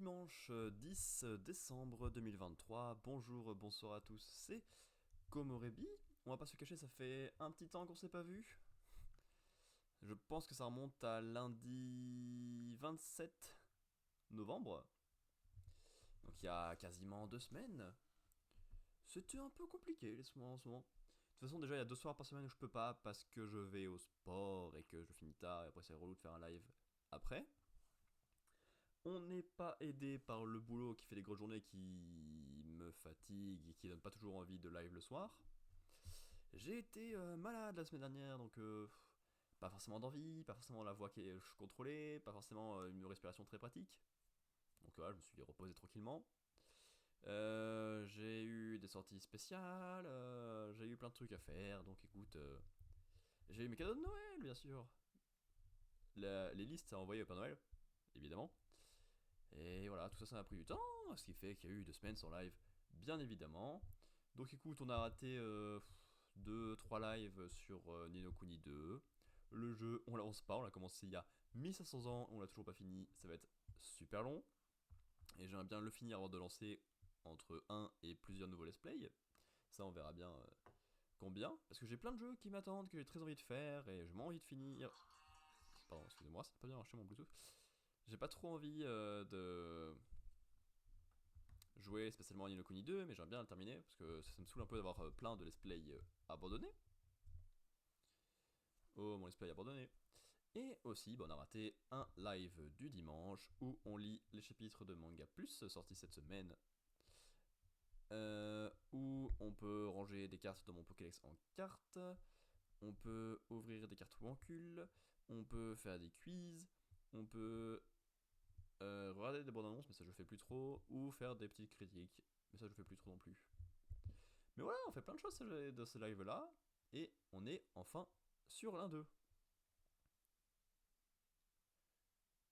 dimanche 10 décembre 2023. Bonjour, bonsoir à tous, c'est Komorebi. On va pas se cacher, ça fait un petit temps qu'on s'est pas vu. Je pense que ça remonte à lundi 27 novembre. Donc il y a quasiment 2 semaines. C'était un peu compliqué les soirs en ce moment. De toute façon, déjà, il y a 2 soirs par semaine où je peux pas parce que je vais au sport et que je finis tard et après c'est relou de faire un live après. On n'est pas aidé par le boulot qui fait des grosses journées qui me fatigue et qui donne pas toujours envie de live le soir. J'ai été malade la semaine dernière, donc pas forcément d'envie, pas forcément la voix qui est contrôlée, pas forcément une respiration très pratique. Donc voilà, je me suis reposé tranquillement. J'ai eu des sorties spéciales, j'ai eu plein de trucs à faire, donc écoute, j'ai eu mes cadeaux de Noël, bien sûr. Les listes à envoyer au Père Noël, évidemment. Et voilà, tout ça, ça m'a pris du temps, ce qui fait qu'il y a eu 2 semaines sans live, bien évidemment. Donc écoute, on a raté 2-3 lives sur Ni no Kuni 2. Le jeu, on l'avance pas, on l'a commencé il y a 1500 ans, on l'a toujours pas fini, ça va être super long. Et j'aimerais bien le finir avant de lancer entre un et plusieurs nouveaux let's play. Ça, on verra bien combien. Parce que j'ai plein de jeux qui m'attendent, que j'ai très envie de faire, et j'ai envie de finir. Pardon, excusez-moi, ça n'a pas bien marché mon Bluetooth. J'ai pas trop envie de jouer spécialement à Ni no Kuni 2, mais j'aimerais bien le terminer, parce que ça me saoule un peu d'avoir plein de let's play abandonnés. Oh, mon let's play abandonné. Et aussi, on a raté un live du dimanche où on lit les chapitres de Manga Plus sortis cette semaine. Où on peut ranger des cartes dans mon Pokédex en cartes. On peut ouvrir des cartes Wancul. On peut faire des quiz. On peut regarder des bandes annonces, mais ça je fais plus trop. Ou faire des petites critiques, mais ça je fais plus trop non plus. Mais voilà, on fait plein de choses dans ce live là. Et on est enfin sur l'un d'eux.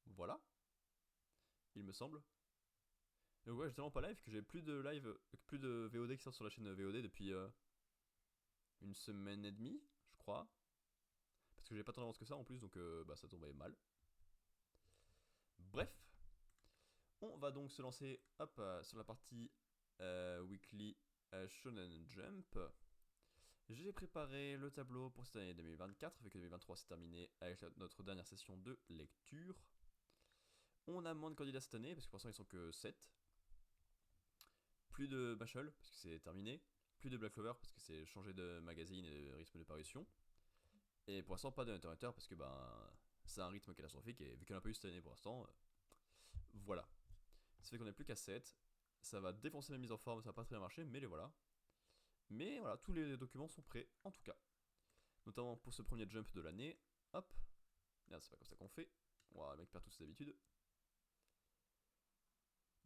Voilà, il me semble. Donc ouais, j'ai tellement pas live que j'ai plus de live, plus de VOD qui sort sur la chaîne VOD depuis une semaine et demie, je crois. Parce que j'ai pas tant d'avance que ça en plus, donc bah ça tombait mal. Bref, on va donc se lancer hop, sur la partie weekly Shonen Jump. J'ai préparé le tableau pour cette année 2024, vu que 2023 s'est terminé avec notre dernière session de lecture. On a moins de candidats cette année, parce que pour l'instant ils sont que 7. Plus de Mashal, parce que c'est terminé. Plus de Black Clover, parce que c'est changé de magazine et de rythme de parution. Et pour l'instant, pas de Hunter x Hunter, parce que ben, c'est un rythme catastrophique, et vu qu'on n'a pas eu cette année pour l'instant, voilà. Ça fait qu'on est plus qu'à 7. Ça va défoncer ma mise en forme, ça va pas très bien marcher, mais les voilà. Mais voilà, tous les documents sont prêts, en tout cas. Notamment pour ce premier jump de l'année. Hop. Merde, c'est pas comme ça qu'on fait. Ouah, le mec perd toutes ses habitudes.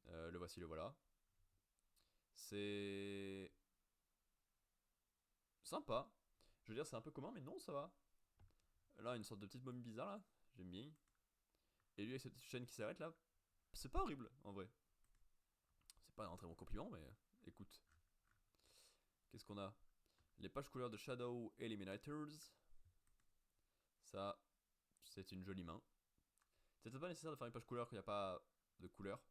Le voici, le voilà. C'est sympa. Je veux dire, c'est un peu commun, mais non, ça va. Là, une sorte de petite momie bizarre, là. J'aime bien. Et lui, avec cette chaîne qui s'arrête, là. C'est pas horrible, en vrai. C'est pas un très bon compliment, mais écoute. Qu'est-ce qu'on a? Les pages couleurs de Shadow Eliminators. Ça, c'est une jolie main. C'est peut-être pas nécessaire de faire une page couleur quand il n'y a pas de couleur.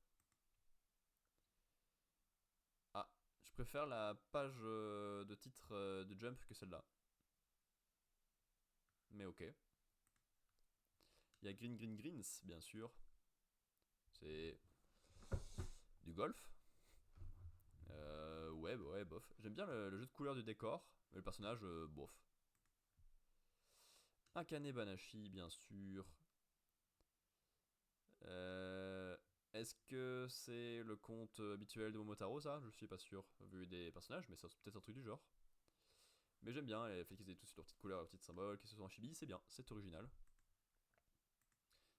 Ah, je préfère la page de titre de Jump que celle-là. Mais ok. Il y a Green Green Greens, bien sûr. C'est du golf. Ouais, bah ouais, bof. J'aime bien le jeu de couleur du décor, mais le personnage, bof. Akane Banashi, bien sûr. Euh, Est-ce que c'est le compte habituel de Momotaro, ça? Je suis pas sûr, vu des personnages, mais c'est peut-être un truc du genre. Mais j'aime bien, le fait qu'ils aient tous leurs petites couleurs, leurs petites symboles, qu'ils se sont en chibi, c'est bien, c'est original.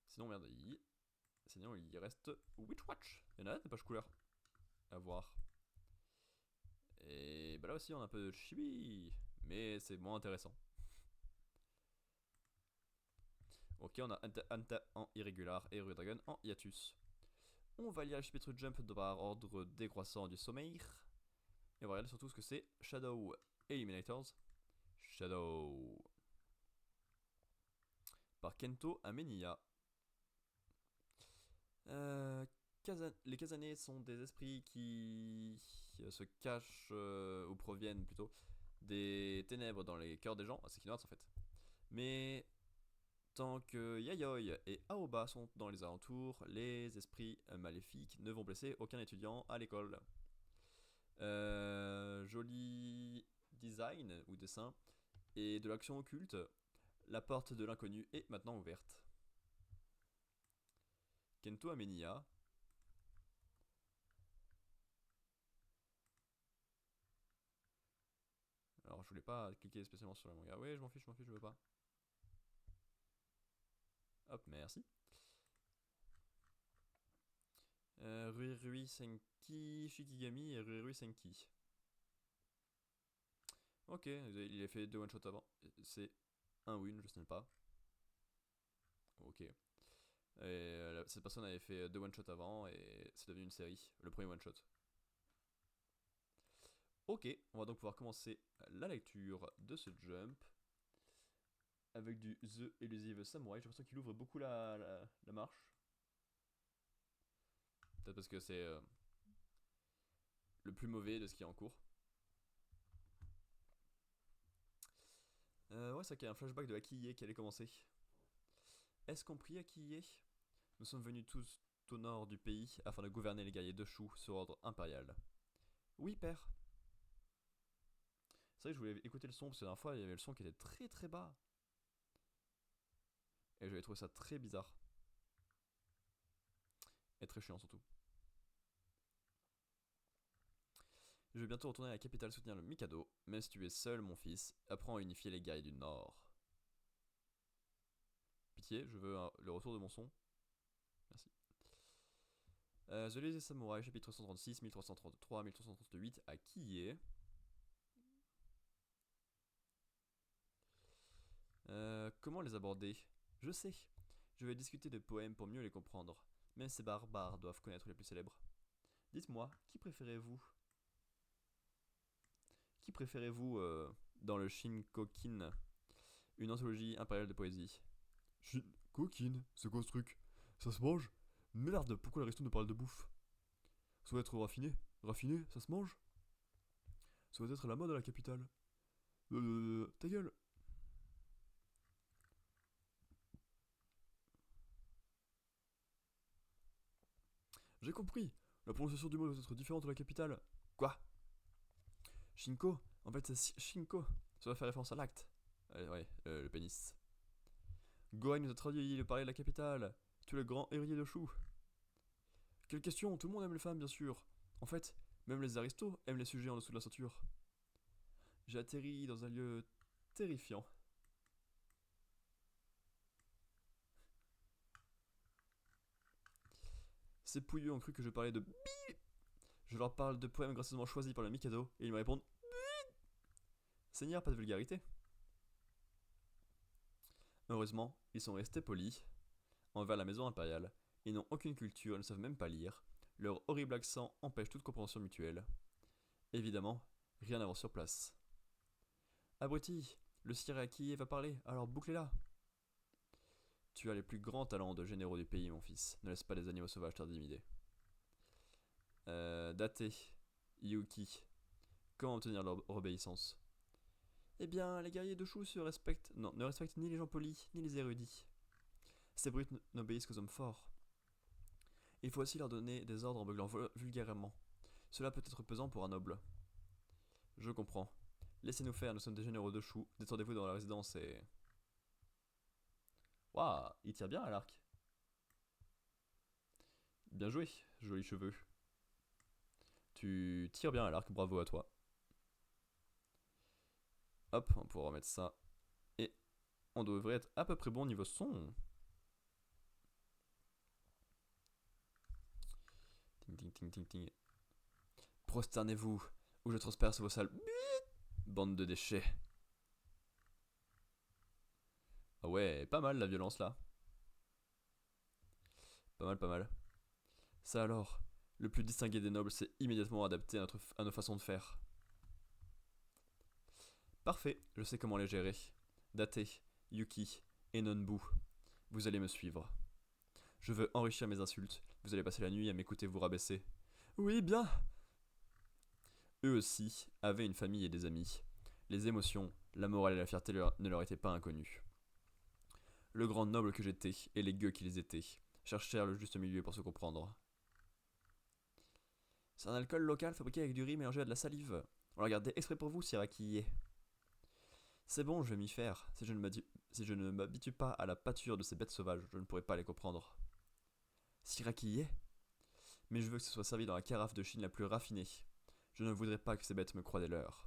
Sinon, merde, sinon il reste Witchwatch. Il y en a des pages couleurs à voir. Et bah là aussi, on a un peu de chibi, mais c'est moins intéressant. Ok, on a Anta en irrégular et Rude Dragon en hiatus. On va lire le chapitre Jump par ordre décroissant du sommeil. Et on va regarder surtout ce que c'est Shadow Eliminators. Shadow. Par Kento Ameniya. les Kazanais sont des esprits qui se cachent, ou proviennent plutôt, des ténèbres dans les cœurs des gens, c'est Kingdom Hearts en fait. Mais tant que Yayoi et Aoba sont dans les alentours, les esprits maléfiques ne vont blesser aucun étudiant à l'école. Joli design ou dessin et de l'action occulte. La porte de l'inconnu est maintenant ouverte. Kento Amenia. Alors je voulais pas cliquer spécialement sur le manga. Ouais, je m'en fiche, je veux pas. Hop, merci. Rui Rui Senki Shikigami et Rui Rui Senki. Ok, il a fait 2 one-shots avant. C'est un win, je sais pas. Ok. Et cette personne avait fait 2 one-shots avant et c'est devenu une série, le premier one-shot. Ok, on va donc pouvoir commencer la lecture de ce jump avec du The Elusive Samurai. J'ai l'impression qu'il ouvre beaucoup la marche. Peut-être parce que c'est le plus mauvais de ce qui est en cours. Ouais, c'est qu'il y a un flashback de Akiye qui allait commencer. Est-ce qu'on prie Akiye? Nous sommes venus tous au nord du pays afin de gouverner les guerriers de Shu sur ordre impérial. Oui, père. C'est vrai que je voulais écouter le son parce que la dernière fois il y avait le son qui était très très bas. Et j'avais trouvé ça très bizarre. Et très chiant surtout. Je vais bientôt retourner à la capitale soutenir le Mikado, même si tu es seul, mon fils, apprends à unifier les guerriers du Nord. Pitié, je veux le retour de mon son. Merci. The Lazy Samurai, chapitre 136, 1333, 1338, à Kiye. Comment les aborder? Je sais. Je vais discuter de poèmes pour mieux les comprendre. Même ces barbares doivent connaître les plus célèbres. Dites-moi, qui préférez-vous? Qui préférez-vous dans le Shinkokin, une anthologie impériale de poésie? Shinkokin, c'est quoi ce truc? Ça se mange? Merde, pourquoi l'aristo nous parle de bouffe? Ça doit être raffiné. Raffiné, ça se mange? Ça doit être la mode à la capitale. Ta gueule. J'ai compris. La prononciation du mot doit être différente de la capitale. Quoi? Shinko? En fait, c'est Shinko. Ça doit faire référence à l'acte. Ouais, le pénis. Gohan nous a traduit le parler de la capitale. Tu es le grand héritier de Chou. Quelle question? Tout le monde aime les femmes, bien sûr. En fait, même les aristos aiment les sujets en dessous de la ceinture. J'ai atterri dans un lieu terrifiant. Ces pouilleux ont cru que je parlais de bi. Je leur parle de poèmes gracieusement choisis par le Mikado et ils me répondent bi. Seigneur, pas de vulgarité. Heureusement, ils sont restés polis envers la maison impériale. Ils n'ont aucune culture, ils ne savent même pas lire. Leur horrible accent empêche toute compréhension mutuelle. Évidemment, rien n'avance sur place. Abruti, le Siraki va parler, alors bouclez-la. Tu as les plus grands talents de généraux du pays, mon fils. Ne laisse pas les animaux sauvages t'intimider. Date, Yuki. Comment obtenir leur obéissance? Eh bien, les guerriers de Shu ne respectent ni les gens polis, ni les érudits. Ces brutes n'obéissent qu'aux hommes forts. Il faut aussi leur donner des ordres en beuglant vulgairement. Cela peut être pesant pour un noble. Je comprends. Laissez-nous faire, nous sommes des généraux de Shu. Détendez-vous dans la résidence et... Waouh, il tire bien à l'arc. Bien joué, jolis cheveux. Tu tires bien à l'arc, bravo à toi. Hop, on pourra remettre ça. Et on devrait être à peu près bon niveau son. Ting ting ting ting ting. Prosternez-vous, ou je transperce vos sales... Bande de déchets. Ah ouais, pas mal la violence là. Pas mal, pas mal. Ça alors, le plus distingué des nobles s'est immédiatement adapté à nos façons de faire. Parfait, je sais comment les gérer. Date, Yuki et Nonbu, vous allez me suivre. Je veux enrichir mes insultes. Vous allez passer la nuit à m'écouter vous rabaisser. Oui, bien. Eux aussi avaient une famille et des amis. Les émotions, la morale et la fierté ne leur étaient pas inconnues. Le grand noble que j'étais et les gueux qu'ils étaient cherchèrent le juste milieu pour se comprendre. C'est un alcool local fabriqué avec du riz mélangé à de la salive. On l'a gardé exprès pour vous, Sirakié. C'est bon, je vais m'y faire. Si je ne m'habitue pas à la pâture de ces bêtes sauvages, je ne pourrai pas les comprendre. Sirakié. Mais je veux que ce soit servi dans la carafe de Chine la plus raffinée. Je ne voudrais pas que ces bêtes me croient des leurs.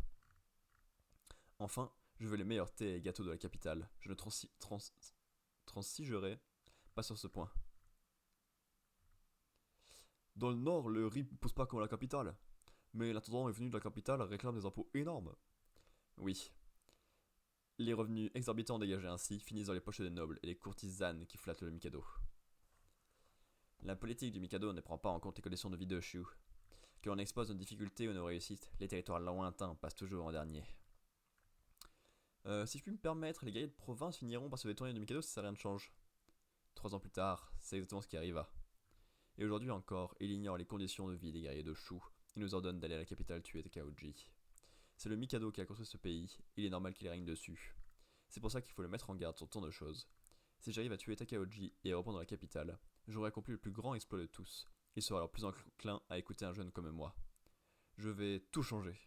Enfin, je veux les meilleurs thés et gâteaux de la capitale. Je ne transigerai pas sur ce point. Dans le nord, le riz pousse pas comme la capitale. Mais l'intendant est venu de la capitale réclame des impôts énormes. Oui. Les revenus exorbitants dégagés ainsi finissent dans les poches des nobles et des courtisanes qui flattent le Mikado. La politique du Mikado ne prend pas en compte les conditions de vie de Shu. Que l'on expose nos difficultés ou nos réussites, les territoires lointains passent toujours en dernier. Si je puis me permettre, les guerriers de province finiront par se détourner du Mikado si ça rien ne change. 3 ans plus tard, c'est exactement ce qui arriva. Et aujourd'hui encore, il ignore les conditions de vie des guerriers de Shu. Il nous ordonne d'aller à la capitale tuer Takauji. C'est le Mikado qui a construit ce pays, il est normal qu'il règne dessus. C'est pour ça qu'il faut le mettre en garde sur tant de choses. Si j'arrive à tuer Takauji et à reprendre la capitale, j'aurai accompli le plus grand exploit de tous. Il sera alors plus enclin à écouter un jeune comme moi. Je vais tout changer.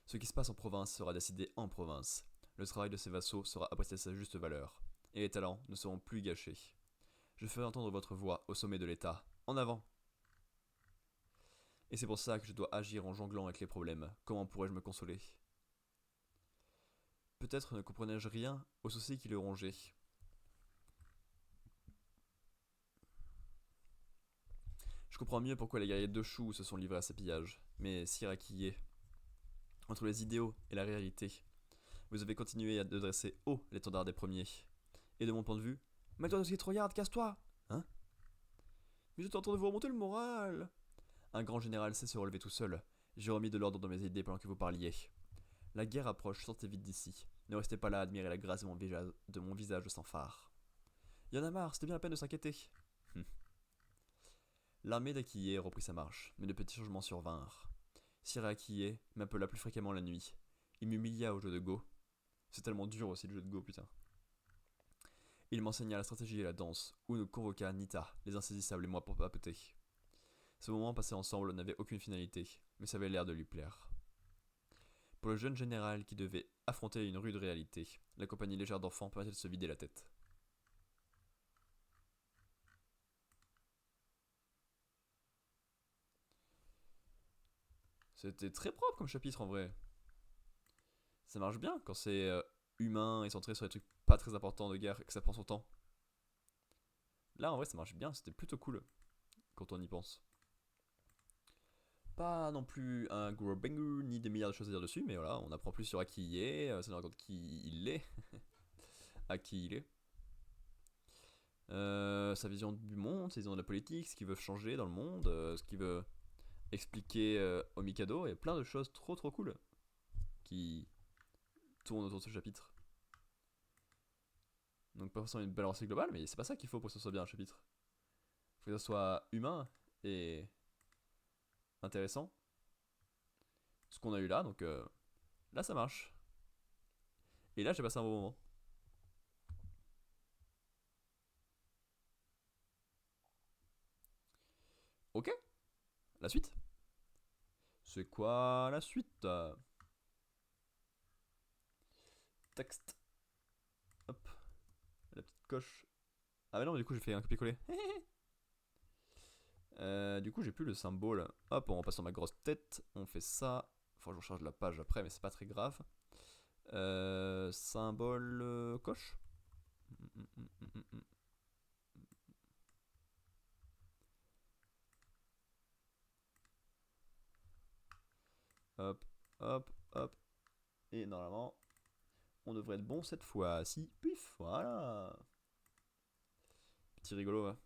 Ce qui se passe en province sera décidé en province. Le travail de ses vassaux sera apprécié à sa juste valeur. Et les talents ne seront plus gâchés. Je ferai entendre votre voix au sommet de l'État. En avant! Et c'est pour ça que je dois agir en jonglant avec les problèmes. Comment pourrais-je me consoler? Peut-être ne comprenais-je rien aux soucis qui le rongeaient. Je comprends mieux pourquoi les guerriers de Shu se sont livrés à ces pillages. Mais Sirakié, entre les idéaux et la réalité, vous avez continué à dresser haut l'étendard des premiers. Et de mon point de vue, mets-toi dans ce regarde, casse-toi! Hein? Mais j'étais en train de vous remonter le moral! Un grand général sait se relever tout seul. J'ai remis de l'ordre dans mes idées pendant que vous parliez. La guerre approche, sortez vite d'ici. Ne restez pas là à admirer la grâce de mon visage sans phare. Y en a marre, c'était bien la peine de s'inquiéter. L'armée d'Akiye reprit sa marche, mais de petits changements survinrent. Sire Akiye m'appela plus fréquemment la nuit. Il m'humilia au jeu de Go. C'est tellement dur aussi le jeu de Go, putain. Il m'enseigna la stratégie et la danse, où nous convoqua Nita, les insaisissables et moi pour papeter. Ce moment passé ensemble n'avait aucune finalité, mais ça avait l'air de lui plaire. Pour le jeune général qui devait affronter une rude réalité, la compagnie légère d'enfants permettait de se vider la tête. C'était très propre comme chapitre en vrai. Ça marche bien quand c'est humain et centré sur des trucs pas très importants de guerre et que ça prend son temps. Là en vrai ça marche bien, c'était plutôt cool quand on y pense. Pas non plus un gros banger ni des milliards de choses à dire dessus, mais voilà, on apprend plus sur à qui il est, ça nous raconte qui il est, à qui il est. Sa vision du monde, sa vision de la politique, ce qu'il veut changer dans le monde, ce qu'il veut expliquer au Mikado, et plein de choses trop trop cool qui tournent autour de ce chapitre. Donc pas forcément une belle avancée globale, mais c'est pas ça qu'il faut pour que ce soit bien un chapitre. Il faut que ça soit humain et intéressant. Ce qu'on a eu là, donc là ça marche. Et là j'ai passé un bon moment. Ok, la suite. C'est quoi la suite? Texte. Hop. La petite coche. Ah mais non, mais du coup j'ai fait un copier-coller. Du coup j'ai plus le symbole. Hop, on passe sur ma grosse tête. On fait ça. Enfin, je recharge la page après, mais c'est pas très grave. Symbole coche. Hop, hop, hop. Et normalement, on devrait être bon cette fois. Si, pif, voilà. Petit rigolo, hein.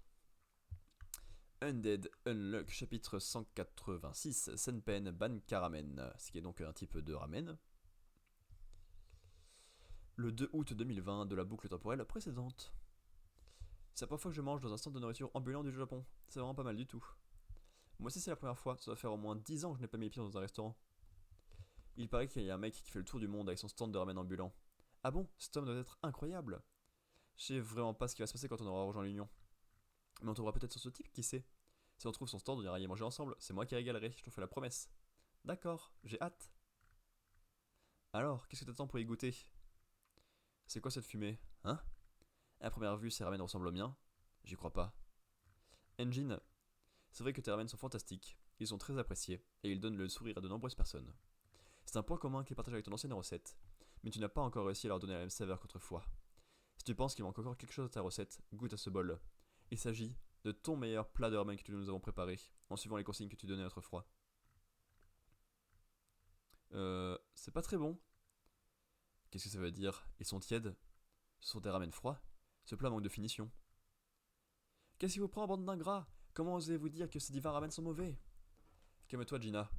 Undead Unluck, chapitre 186, Senpen Ban Karamen, ce qui est donc un type de ramen. Le 2 août 2020 de la boucle temporelle précédente. C'est la première fois que je mange dans un stand de nourriture ambulant du Japon. C'est vraiment pas mal du tout. Moi aussi c'est la première fois, ça doit faire au moins 10 ans que je n'ai pas mis les pieds dans un restaurant. Il paraît qu'il y a un mec qui fait le tour du monde avec son stand de ramen ambulant. Ah bon, cet homme doit être incroyable. Je sais vraiment pas ce qui va se passer quand on aura rejoint l'Union. Mais on trouvera peut-être sur ce type, qui sait. Si on trouve son stand, on ira y manger ensemble, c'est moi qui régalerai, je te fais la promesse. D'accord, j'ai hâte. Alors, qu'est-ce que t'attends pour y goûter? C'est quoi cette fumée? Hein? À première vue, ces ramen ressemblent aux miens. J'y crois pas. Engine, c'est vrai que tes ramen sont fantastiques, ils sont très appréciés, et ils donnent le sourire à de nombreuses personnes. C'est un point commun qu'ils partagent avec ton ancienne recette, mais tu n'as pas encore réussi à leur donner la même saveur qu'autrefois. Si tu penses qu'il manque encore quelque chose à ta recette, goûte à ce bol. Il s'agit de ton meilleur plat de ramen que nous avons préparé, en suivant les consignes que tu donnais autrefois. C'est pas très bon. Qu'est-ce que ça veut dire? Ils sont tièdes? Ce sont des ramen froids? Ce plat manque de finition. Qu'est-ce qui vous prend, bande d'ingrats? Comment osez-vous dire que ces divins ramen sont mauvais? Calme-toi, Gina.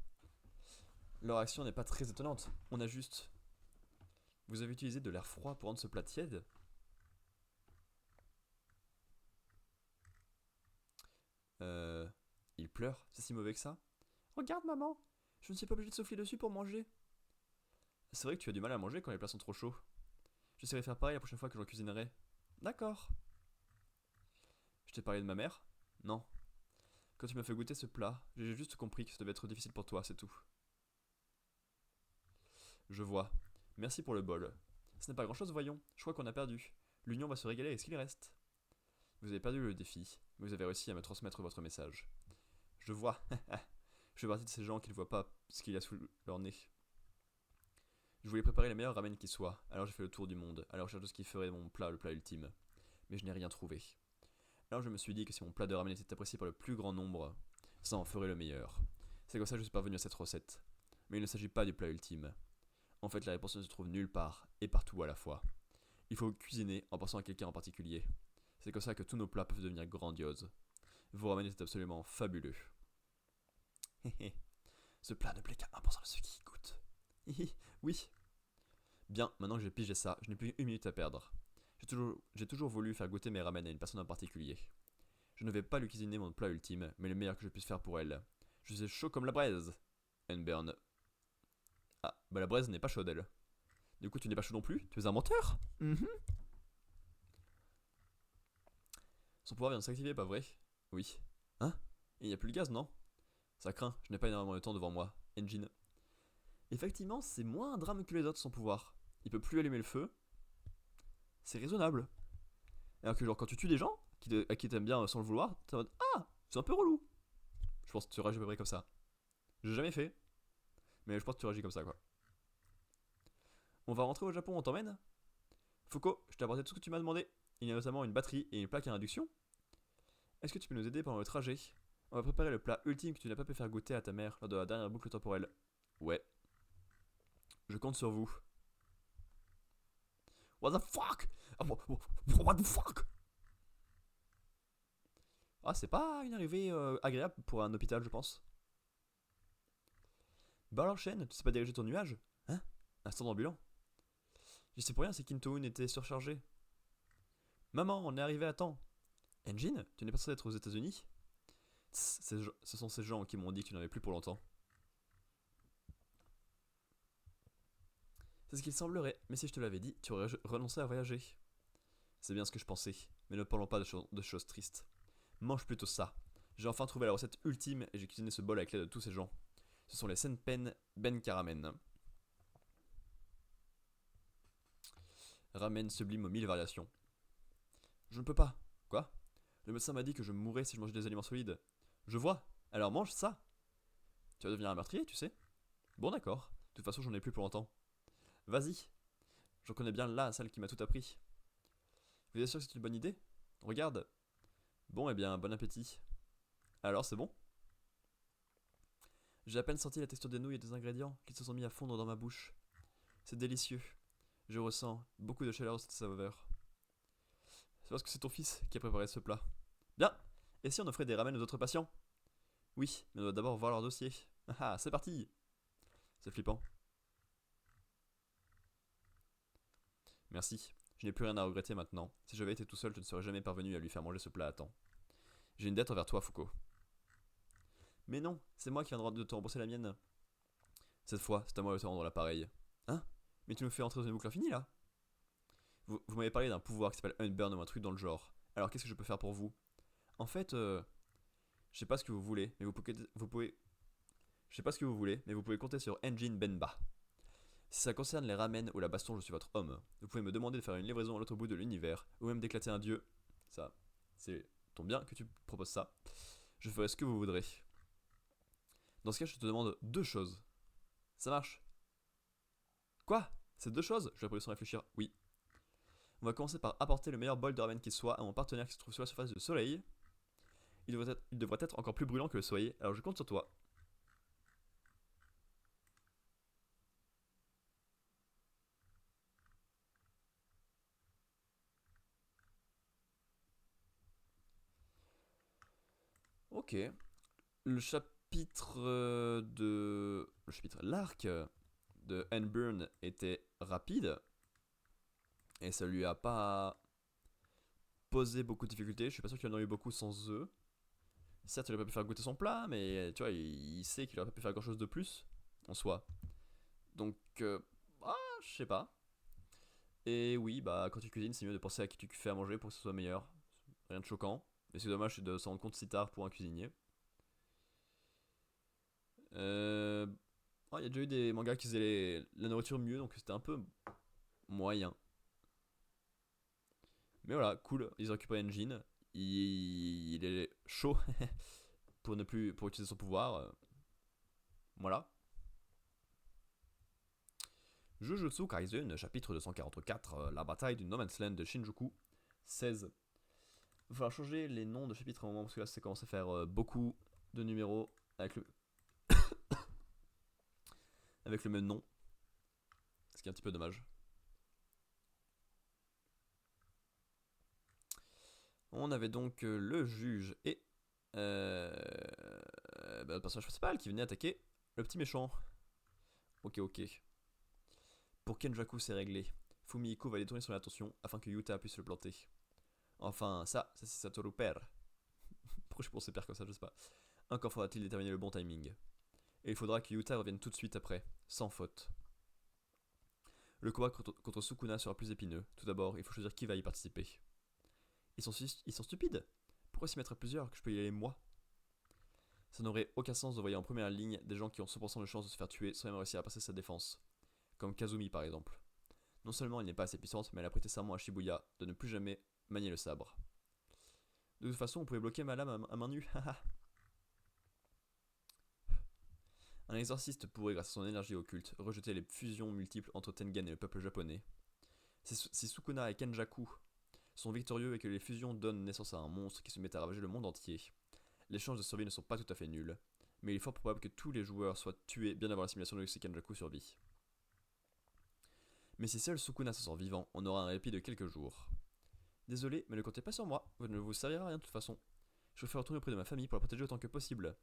Leur action n'est pas très étonnante. On a juste... Vous avez utilisé de l'air froid pour rendre ce plat tiède? Il pleure? C'est si mauvais que ça? Regarde, maman! Je ne suis pas obligé de souffler dessus pour manger. C'est vrai que tu as du mal à manger quand les plats sont trop chauds. J'essaierai de faire pareil la prochaine fois que j'en cuisinerai. D'accord. Je t'ai parlé de ma mère? Non. Quand tu m'as fait goûter ce plat, j'ai juste compris que ça devait être difficile pour toi, c'est tout. Je vois. Merci pour le bol. Ce n'est pas grand chose, voyons. Je crois qu'on a perdu. L'Union va se régaler avec ce qu'il reste. Vous avez perdu le défi, mais vous avez réussi à me transmettre votre message. Je vois. Je fais partie de ces gens qui ne voient pas ce qu'il y a sous leur nez. Je voulais préparer les meilleurs ramen qui soient, alors j'ai fait le tour du monde, à la recherche de ce qui ferait mon plat le plat ultime. Mais je n'ai rien trouvé. Alors je me suis dit que si mon plat de ramen était apprécié par le plus grand nombre, ça en ferait le meilleur. C'est comme ça que je suis parvenu à cette recette. Mais il ne s'agit pas du plat ultime. En fait, la réponse ne se trouve nulle part et partout à la fois. Il faut cuisiner en pensant à quelqu'un en particulier. C'est comme ça que tous nos plats peuvent devenir grandioses. Vos ramen étaient absolument fabuleux. Ce plat ne plaît qu'à 1% de ceux qui y goûtent. Oui. Bien, maintenant que j'ai pigé ça, je n'ai plus une minute à perdre. J'ai toujours voulu faire goûter mes ramen à une personne en particulier. Je ne vais pas lui cuisiner mon plat ultime, mais le meilleur que je puisse faire pour elle. Je suis chaud comme la braise. Enburn. Ah, bah la braise n'est pas chaude, elle. Du coup, tu n'es pas chaud non plus? Tu es un menteur? Son pouvoir vient de s'activer, pas vrai? Oui. Hein? Il n'y a plus de gaz, non? Ça craint, je n'ai pas énormément de temps devant moi. Engine. Effectivement, c'est moins un drame que les autres, son pouvoir. Il peut plus allumer le feu. C'est raisonnable. Alors que genre quand tu tues des gens, à qui t'aimes bien sans le vouloir, t'es en mode ah, c'est un peu relou. Je pense que tu réagis à peu près comme ça. J'ai jamais fait, mais je pense que tu réagis comme ça quoi. On va rentrer au Japon, on t'emmène? Foucault, je t'ai apporté tout ce que tu m'as demandé. Il y a notamment une batterie et une plaque à induction. Est-ce que tu peux nous aider pendant le trajet? On va préparer le plat ultime que tu n'as pas pu faire goûter à ta mère lors de la dernière boucle temporelle. Ouais. Je compte sur vous. What the fuck? What the fuck? Ah, c'est pas une arrivée agréable pour un hôpital, je pense. Bah alors, Shen, tu sais pas diriger ton nuage? Hein? Un stand ambulant? Je sais pour rien si Kintoun était surchargé. Maman, on est arrivé à temps. Engine, tu n'es pas censé être aux États-Unis? Ce sont ces gens qui m'ont dit que tu n'en avais plus pour longtemps. C'est ce qu'il semblerait, mais si je te l'avais dit, tu aurais renoncé à voyager. C'est bien ce que je pensais, mais ne parlons pas de choses tristes. Mange plutôt ça. J'ai enfin trouvé la recette ultime et j'ai cuisiné ce bol avec l'aide de tous ces gens. Ce sont les Senpen Ben Ramen. Ramen sublime aux 1000 variations. Je ne peux pas. Quoi? Le médecin m'a dit que je mourrais si je mangeais des aliments solides. Je vois. Alors mange ça. Tu vas devenir un meurtrier, tu sais. Bon d'accord. De toute façon, j'en ai plus pour longtemps. Vas-y. J'en connais bien là, celle qui m'a tout appris. Vous êtes sûr que c'est une bonne idée? Regarde. Bon, eh bien, bon appétit. Alors, c'est bon? J'ai à peine senti la texture des nouilles et des ingrédients qui se sont mis à fondre dans ma bouche. C'est délicieux. Je ressens beaucoup de chaleur dans cette saveur. C'est parce que c'est ton fils qui a préparé ce plat. Bien. Et si on offrait des ramen aux autres patients? Oui, mais on doit d'abord voir leur dossier. Ah, c'est parti. C'est flippant. Merci. Je n'ai plus rien à regretter maintenant. Si j'avais été tout seul, je ne serais jamais parvenu à lui faire manger ce plat à temps. J'ai une dette envers toi, Foucault. Mais non, c'est moi qui viens de te rembourser la mienne. Cette fois, c'est à moi de te rendre l'appareil. Hein? Mais tu nous fais entrer dans une boucle infinie là? Vous m'avez parlé d'un pouvoir qui s'appelle Unburn ou un truc dans le genre. Alors qu'est-ce que je peux faire pour vous? En fait, je sais pas ce que vous voulez, mais je sais pas ce que vous voulez, mais vous pouvez compter sur Engine Benba. Si ça concerne les ramen ou la baston, je suis votre homme. Vous pouvez me demander de faire une livraison à l'autre bout de l'univers, ou même d'éclater un dieu. Ça, c'est tombe bien que tu proposes ça. Je ferai ce que vous voudrez. Dans ce cas, je te demande deux choses. Ça marche? Quoi? C'est deux choses? Je vais poser sans réfléchir. Oui. On va commencer par apporter le meilleur bol de ramen qui soit à mon partenaire qui se trouve sur la surface du soleil. Il devrait être encore plus brûlant que le soleil, alors je compte sur toi. Ok. Le chapitre de. Le chapitre. L'arc de Anburn était rapide. Et ça lui a pas posé beaucoup de difficultés. Je suis pas sûr qu'il en aurait eu beaucoup sans eux. Certes, il aurait pas pu faire goûter son plat, mais tu vois, il sait qu'il aurait pas pu faire grand chose de plus en soi. Donc, je sais pas. Et oui, bah, quand tu cuisines, c'est mieux de penser à qui tu fais à manger pour que ce soit meilleur. Rien de choquant. Mais c'est dommage de s'en rendre compte si tard pour un cuisinier. Euh. Il y a déjà eu des mangas qui faisaient la nourriture mieux, donc c'était un peu moyen. Mais voilà, cool. Ils ont récupéré Engine. Il est chaud pour utiliser son pouvoir. Voilà. Jujutsu Kaisen, chapitre 244, la bataille du No Man's Land de Shinjuku 16. Il va falloir changer les noms de chapitres à un moment parce que là ça commence à faire beaucoup de numéros avec le même nom. Ce qui est un petit peu dommage. On avait donc le juge et le personnage principal qui venait attaquer le petit méchant. Ok, ok. Pour Kenjaku, c'est réglé. Fumihiko va détourner son attention afin que Yuta puisse le planter. Enfin, c'est Satoru père. Pourquoi je pense père comme ça, je sais pas. Encore faudra-t-il déterminer le bon timing. Et il faudra que Yuta revienne tout de suite après, sans faute. Le combat contre Sukuna sera plus épineux. Tout d'abord, il faut choisir qui va y participer. Ils sont stupides. Pourquoi s'y mettre à plusieurs que je peux y aller moi? Ça n'aurait aucun sens de envoyer en première ligne des gens qui ont 100% de chance de se faire tuer sans même réussir à passer sa défense. Comme Kazumi par exemple. Non seulement elle n'est pas assez puissante, mais elle a prêté serment à Shibuya de ne plus jamais manier le sabre. De toute façon, on pouvait bloquer ma lame à main nue. Un exorciste pourrait, grâce à son énergie occulte, rejeter les fusions multiples entre Tengen et le peuple japonais. Si Sukuna et Kenjaku sont victorieux et que les fusions donnent naissance à un monstre qui se met à ravager le monde entier, les chances de survie ne sont pas tout à fait nulles, mais il est fort probable que tous les joueurs soient tués bien avant la simulation de si Kenjaku survit. Mais si seul Sukuna se sort vivant, on aura un répit de quelques jours. Désolé, mais ne comptez pas sur moi, vous ne vous servira à rien de toute façon. Je ferai retourner auprès de ma famille pour la protéger autant que possible.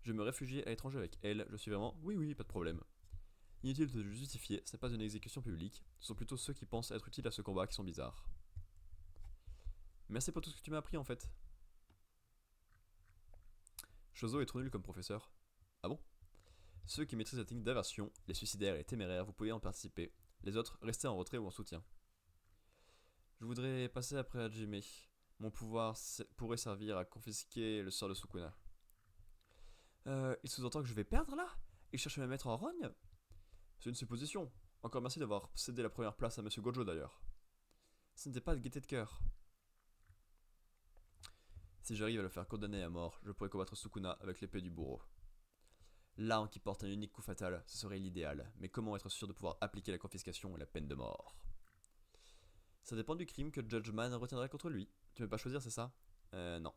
Je vais me réfugier à l'étranger avec elle, je suis vraiment... Oui, oui, pas de problème. Inutile de le justifier, ce n'est pas une exécution publique, ce sont plutôt ceux qui pensent être utiles à ce combat qui sont bizarres. Merci pour tout ce que tu m'as appris en fait. Shozo est trop nul comme professeur. Ah bon? Ceux qui maîtrisent la technique d'aversion, les suicidaires et les téméraires, vous pouvez en participer. Les autres, restez en retrait ou en soutien. Je voudrais passer après Hajime. Mon pouvoir pourrait servir à confisquer le sort de Sukuna. Il sous-entend que je vais perdre là? Il cherche à me mettre en rogne? C'est une supposition. Encore merci d'avoir cédé la première place à Monsieur Gojo d'ailleurs. Ce n'était pas de gaieté de cœur. Si j'arrive à le faire condamner à mort, je pourrais combattre Sukuna avec l'épée du bourreau. L'arme qui porte un unique coup fatal, ce serait l'idéal, mais comment être sûr de pouvoir appliquer la confiscation et la peine de mort? Ça dépend du crime que Judgman retiendrait contre lui. Tu veux pas choisir, c'est ça? Non.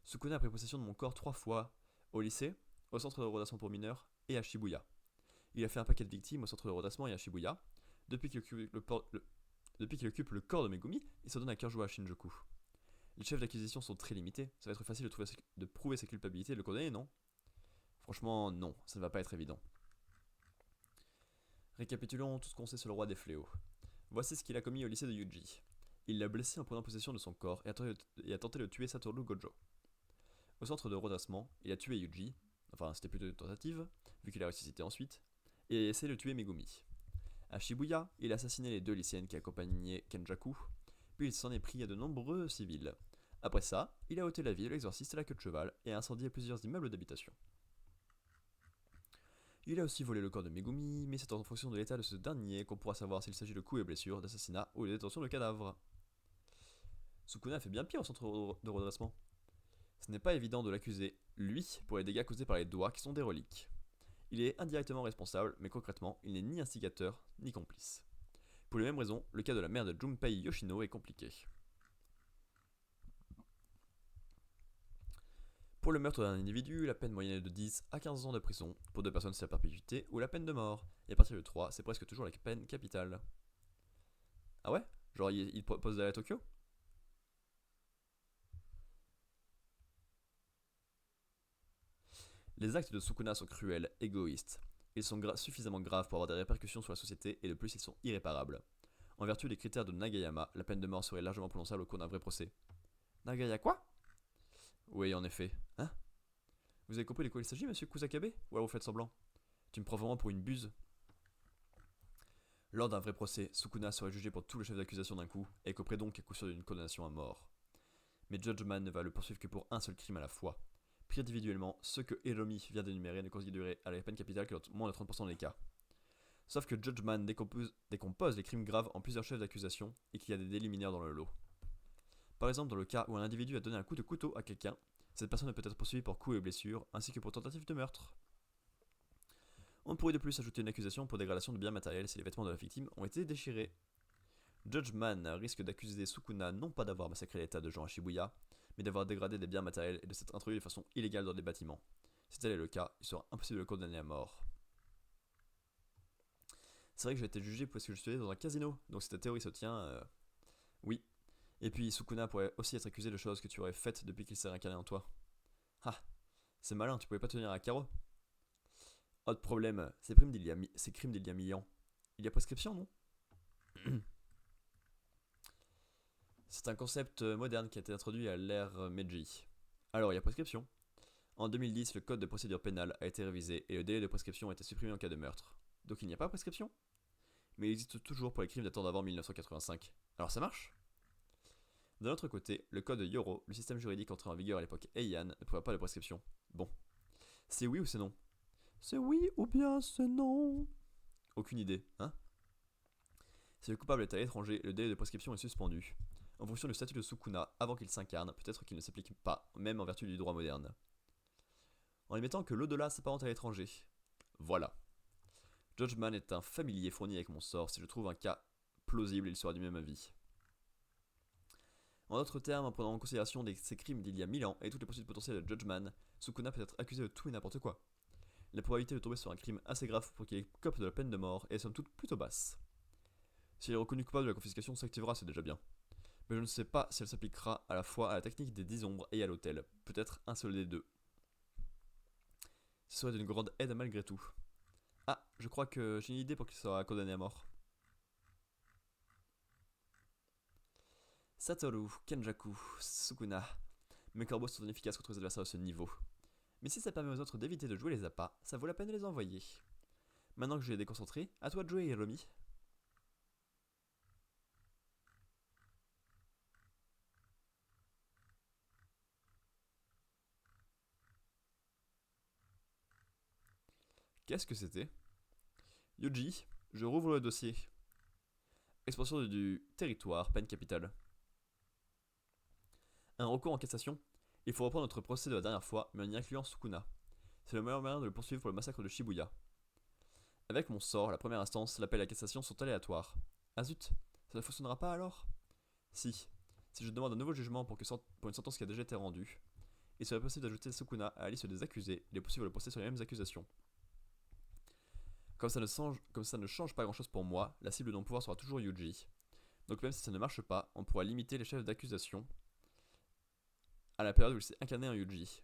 Sukuna a pris possession de mon corps 3 fois, au lycée, au centre de redressement pour mineurs et à Shibuya. Il a fait un paquet de victimes au centre de redressement et à Shibuya. Depuis qu'il occupe le corps de Megumi, il se donne à cœur joie à Shinjuku. Les chefs d'acquisition sont très limités, ça va être facile de prouver sa culpabilité et de le condamner, non? Franchement, non, ça ne va pas être évident. Récapitulons tout ce qu'on sait sur le roi des fléaux. Voici ce qu'il a commis au lycée de Yuji. Il l'a blessé en prenant possession de son corps et a tenté de tuer Satoru Gojo. Au centre de redressement, il a tué Yuji, enfin c'était plutôt une tentative, vu qu'il a ressuscité ensuite, et a essayé de tuer Megumi. À Shibuya, il a assassiné les deux lycéennes qui accompagnaient Kenjaku, puis il s'en est pris à de nombreux civils. Après ça, il a ôté la vie de l'exorciste à la queue de cheval et a incendié plusieurs immeubles d'habitation. Il a aussi volé le corps de Megumi, mais c'est en fonction de l'état de ce dernier qu'on pourra savoir s'il s'agit de coups et blessures, d'assassinat ou de détention de cadavres. Sukuna fait bien pire au centre de redressement. Ce n'est pas évident de l'accuser, lui, pour les dégâts causés par les doigts qui sont des reliques. Il est indirectement responsable, mais concrètement, il n'est ni instigateur ni complice. Pour les mêmes raisons, le cas de la mère de Junpei Yoshino est compliqué. Pour le meurtre d'un individu, la peine moyenne est de 10 à 15 ans de prison. Pour deux personnes, c'est la perpétuité ou la peine de mort. Et à partir de 3, c'est presque toujours la peine capitale. Ah ouais? Genre, il pose d'aller à Tokyo? Les actes de Sukuna sont cruels, égoïstes. Ils sont suffisamment graves pour avoir des répercussions sur la société et de plus ils sont irréparables. En vertu des critères de Nagayama, la peine de mort serait largement prononçable au cours d'un vrai procès. Nagaya quoi? Oui, en effet. Hein? Vous avez compris de quoi il s'agit, monsieur Kusakabe? Ou alors vous faites semblant? Tu me prends vraiment pour une buse? Lors d'un vrai procès, Sukuna serait jugé pour tout le chef d'accusation d'un coup, et coperait donc à coup sûr d'une condamnation à mort. Mais Judge Man ne va le poursuivre que pour un seul crime à la fois. Pris individuellement, ceux que Hiromi vient d'énumérer ne considéreraient à la peine capitale que dans moins de 30% des cas. Sauf que Judge Man décompose les crimes graves en plusieurs chefs d'accusation et qu'il y a des délits mineurs dans le lot. Par exemple, dans le cas où un individu a donné un coup de couteau à quelqu'un, cette personne peut être poursuivie pour coups et blessures, ainsi que pour tentative de meurtre. On pourrait de plus ajouter une accusation pour dégradation de biens matériels si les vêtements de la victime ont été déchirés. Judge Man risque d'accuser Sukuna non pas d'avoir massacré les tas de gens à Shibuya, mais d'avoir dégradé des biens matériels et de s'être introduit de façon illégale dans des bâtiments. Si tel est le cas, il sera impossible de le condamner à mort. C'est vrai que j'ai été jugé parce que je suis allé dans un casino, donc si ta théorie se tient, oui. Et puis Sukuna pourrait aussi être accusé de choses que tu aurais faites depuis qu'il s'est réincarné en toi. Ah, c'est malin, tu pouvais pas tenir à carreau. Autre problème, ces crimes d'il y a 1000 ans. Il y a prescription, non? C'est un concept moderne qui a été introduit à l'ère Meiji. Alors, il y a prescription. En 2010, le code de procédure pénale a été révisé et le délai de prescription a été supprimé en cas de meurtre. Donc il n'y a pas prescription? Mais il existe toujours pour les crimes datant d'avant 1985. Alors ça marche? D'un autre côté, le code Yoro, le système juridique entré en vigueur à l'époque Heian, ne prévoit pas de prescription. Bon. C'est oui ou c'est non? C'est oui ou bien c'est non? Aucune idée, hein? Si le coupable est à l'étranger, le délai de prescription est suspendu. En fonction du statut de Sukuna, avant qu'il s'incarne, peut-être qu'il ne s'applique pas, même en vertu du droit moderne. En admettant que l'au-delà s'apparente à l'étranger. Voilà. Judge Man est un familier fourni avec mon sort. Si je trouve un cas plausible, il sera du même avis. En d'autres termes, en prenant en considération ces crimes d'il y a 1000 ans et toutes les poursuites potentielles de Judge Man, Sukuna peut être accusé de tout et n'importe quoi. La probabilité de tomber sur un crime assez grave pour qu'il écope de la peine de mort est somme toute plutôt basse. S'il est reconnu coupable de la confiscation s'activera, c'est déjà bien. Mais je ne sais pas si elle s'appliquera à la fois à la technique des 10 ombres et à l'hôtel. Peut-être un seul des deux. Ce serait d'une grande aide malgré tout. Ah, je crois que j'ai une idée pour qu'il soit condamné à mort. Satoru, Kenjaku, Sukuna. Mes corbos sont inefficaces contre les adversaires de ce niveau. Mais si ça permet aux autres d'éviter de jouer les appâts, ça vaut la peine de les envoyer. Maintenant que je les ai déconcentrés, à toi de jouer, Hiromi. Qu'est-ce que c'était? Yuji, je rouvre le dossier. Expansion du territoire, peine capitale. Un recours en cassation. Il faut reprendre notre procès de la dernière fois, mais en y incluant Sukuna. C'est le meilleur moyen de le poursuivre pour le massacre de Shibuya. Avec mon sort, la première instance, l'appel et la cassation sont aléatoires. Ah zut, ça ne fonctionnera pas alors? Si. Si je demande un nouveau jugement pour une sentence qui a déjà été rendue, il serait possible d'ajouter Sukuna à la liste des accusés et de poursuivre le procès sur les mêmes accusations. Comme ça ne change pas grand chose pour moi, la cible de mon pouvoir sera toujours Yuji. Donc même si ça ne marche pas, on pourra limiter les chefs d'accusation à la période où il s'est incarné en Yuji.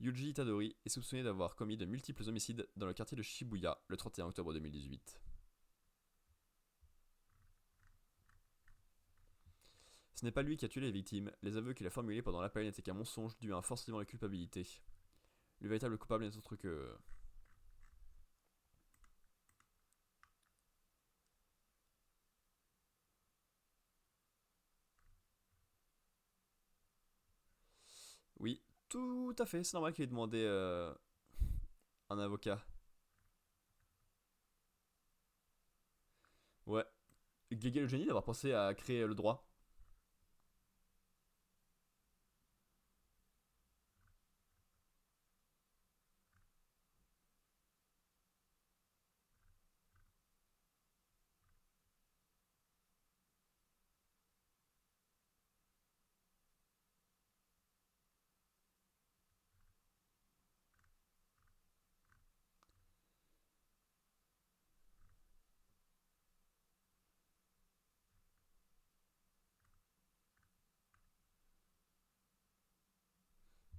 Yuji Itadori est soupçonné d'avoir commis de multiples homicides dans le quartier de Shibuya le 31 octobre 2018. Ce n'est pas lui qui a tué les victimes, les aveux qu'il a formulés pendant l'appel n'étaient qu'un mensonge dû à un fort sentiment de culpabilité. Le véritable coupable n'est autre que... Oui, tout à fait, c'est normal qu'il ait demandé un avocat. Ouais. Gégé le génie d'avoir pensé à créer le droit.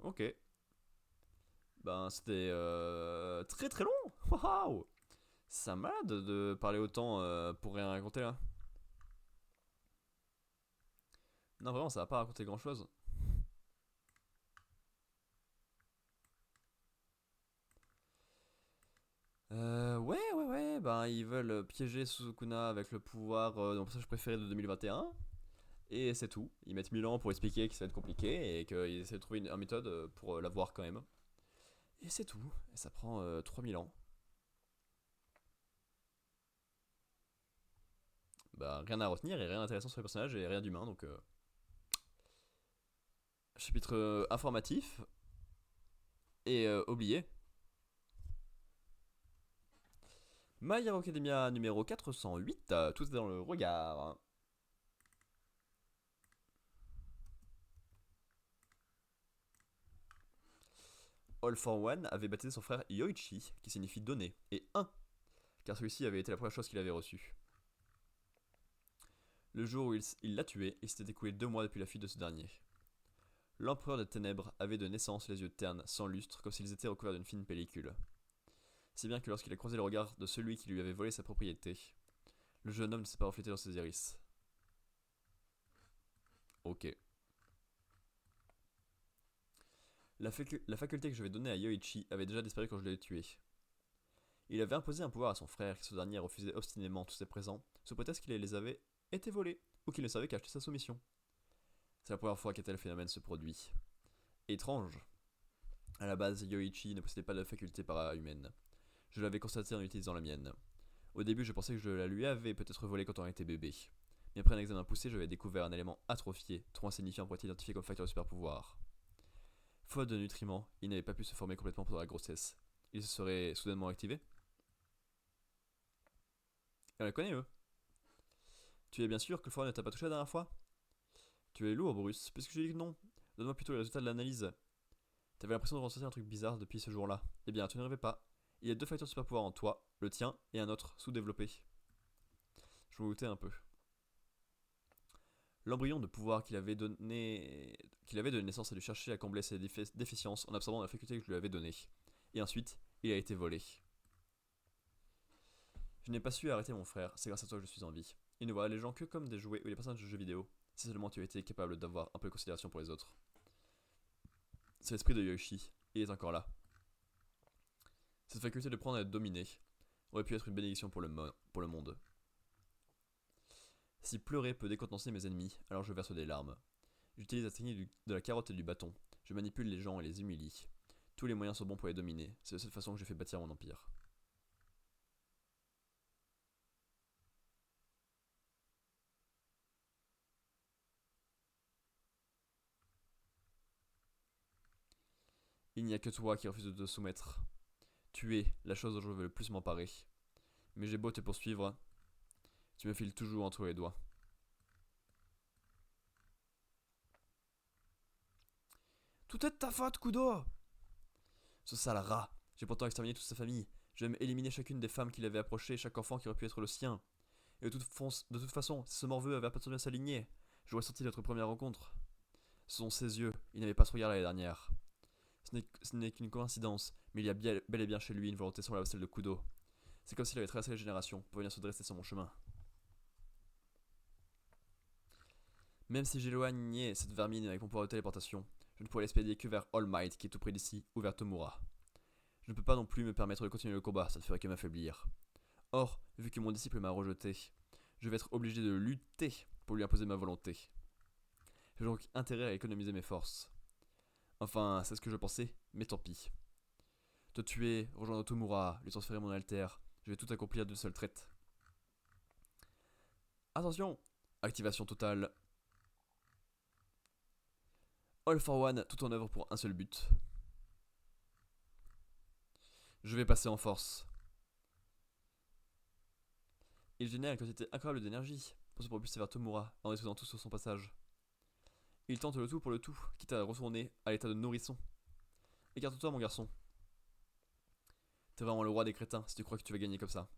Ok. Ben, c'était très très long. Waouh. C'est un malade de parler autant pour rien raconter là. Non, vraiment, ça va pas raconter grand chose. Ouais. Ben, ils veulent piéger Suzukuna avec le pouvoir de mon personnage préféré de 2021. Et c'est tout. Ils mettent 1000 ans pour expliquer que ça va être compliqué et qu'ils essaient de trouver une méthode pour l'avoir quand même. Et c'est tout. Et ça prend 3000 ans. Bah, rien à retenir et rien d'intéressant sur les personnages et rien d'humain. Donc, chapitre informatif et oublié. My Hero Academia numéro 408. Tout est dans le regard. All for One avait baptisé son frère Yoichi, qui signifie donner, et un, car celui-ci avait été la première chose qu'il avait reçue. Le jour où il l'a tué, il s'était écoulé 2 mois depuis la fuite de ce dernier. L'empereur des ténèbres avait de naissance les yeux ternes, sans lustre, comme s'ils étaient recouverts d'une fine pellicule. Si bien que lorsqu'il a croisé le regard de celui qui lui avait volé sa propriété, le jeune homme ne s'est pas reflété dans ses iris. Ok. La faculté que je vais donner à Yoichi avait déjà disparu quand je l'ai tué. Il avait imposé un pouvoir à son frère, et ce dernier refusait obstinément tous ses présents, sous prétexte qu'il les avait été volés, ou qu'il ne savait qu'acheter sa soumission. C'est la première fois qu'un tel phénomène se produit. Étrange. À la base, Yoichi ne possédait pas de faculté para-humaine. Je l'avais constaté en utilisant la mienne. Au début, je pensais que je la lui avais peut-être volée quand on était bébé. Mais après un examen poussé, j'avais découvert un élément atrophié, trop insignifiant pour être identifié comme facteur de super pouvoir. Faute de nutriments, il n'avait pas pu se former complètement pendant la grossesse. Il se serait soudainement activé. Et on les connaît, eux. Tu es bien sûr que le forum ne t'a pas touché la dernière fois? Tu es lourd, Bruce, puisque je dis que non. Donne-moi plutôt les résultats de l'analyse. T'avais l'impression de ressentir un truc bizarre depuis ce jour-là. Eh bien, tu ne rêvais pas. Il y a 2 facteurs de super pouvoir en toi, le tien et un autre sous-développé. Je me doutais un peu. L'embryon de pouvoir qu'il avait donné naissance a dû chercher à combler ses déficiences en absorbant la faculté que je lui avais donnée. Et ensuite, il a été volé. Je n'ai pas su arrêter mon frère, c'est grâce à toi que je suis en vie. Il ne voit les gens que comme des jouets ou des personnages de jeux vidéo. Si seulement tu étais capable d'avoir un peu de considération pour les autres. C'est l'esprit de Yoshi, il est encore là. Cette faculté de prendre et de dominer aurait pu être une bénédiction pour le monde. Si pleurer peut décontenancer mes ennemis, alors je verse des larmes. J'utilise la technique de la carotte et du bâton. Je manipule les gens et les humilie. Tous les moyens sont bons pour les dominer. C'est de cette façon que j'ai fait bâtir mon empire. Il n'y a que toi qui refuse de te soumettre. Tu es la chose dont je veux le plus m'emparer. Mais j'ai beau te poursuivre, tu me files toujours entre les doigts. Tout est de ta faute, Kudo! Ce sale rat. J'ai pourtant exterminé toute sa famille. J'ai même éliminé chacune des femmes qu'il avait approchées, chaque enfant qui aurait pu être le sien. Et de toute façon, si ce morveux avait appartenu à sa lignée, j'aurais sorti notre première rencontre. Ce sont ses yeux, il n'avait pas ce regard l'année dernière. Ce n'est qu'une coïncidence, mais il y a bel et bien chez lui une volonté semblable à celle de Kudo. C'est comme s'il avait traversé les générations pour venir se dresser sur mon chemin. Même si j'éloignais cette vermine avec mon pouvoir de téléportation, je ne pourrais l'expédier que vers All Might qui est tout près d'ici, ou vers Tomura. Je ne peux pas non plus me permettre de continuer le combat, ça ne ferait que m'affaiblir. Or, vu que mon disciple m'a rejeté, je vais être obligé de lutter pour lui imposer ma volonté. J'ai donc intérêt à économiser mes forces. Enfin, c'est ce que je pensais, mais tant pis. Te tuer, rejoindre Tomura, lui transférer mon alter, je vais tout accomplir d'une seule traite. Attention! Activation totale. All for one, tout en œuvre pour un seul but. Je vais passer en force. Il génère une quantité incroyable d'énergie pour se propulser vers Tomura en détruisant tout sur son passage. Il tente le tout pour le tout, quitte à retourner à l'état de nourrisson. Écarte-toi, mon garçon. T'es vraiment le roi des crétins si tu crois que tu vas gagner comme ça.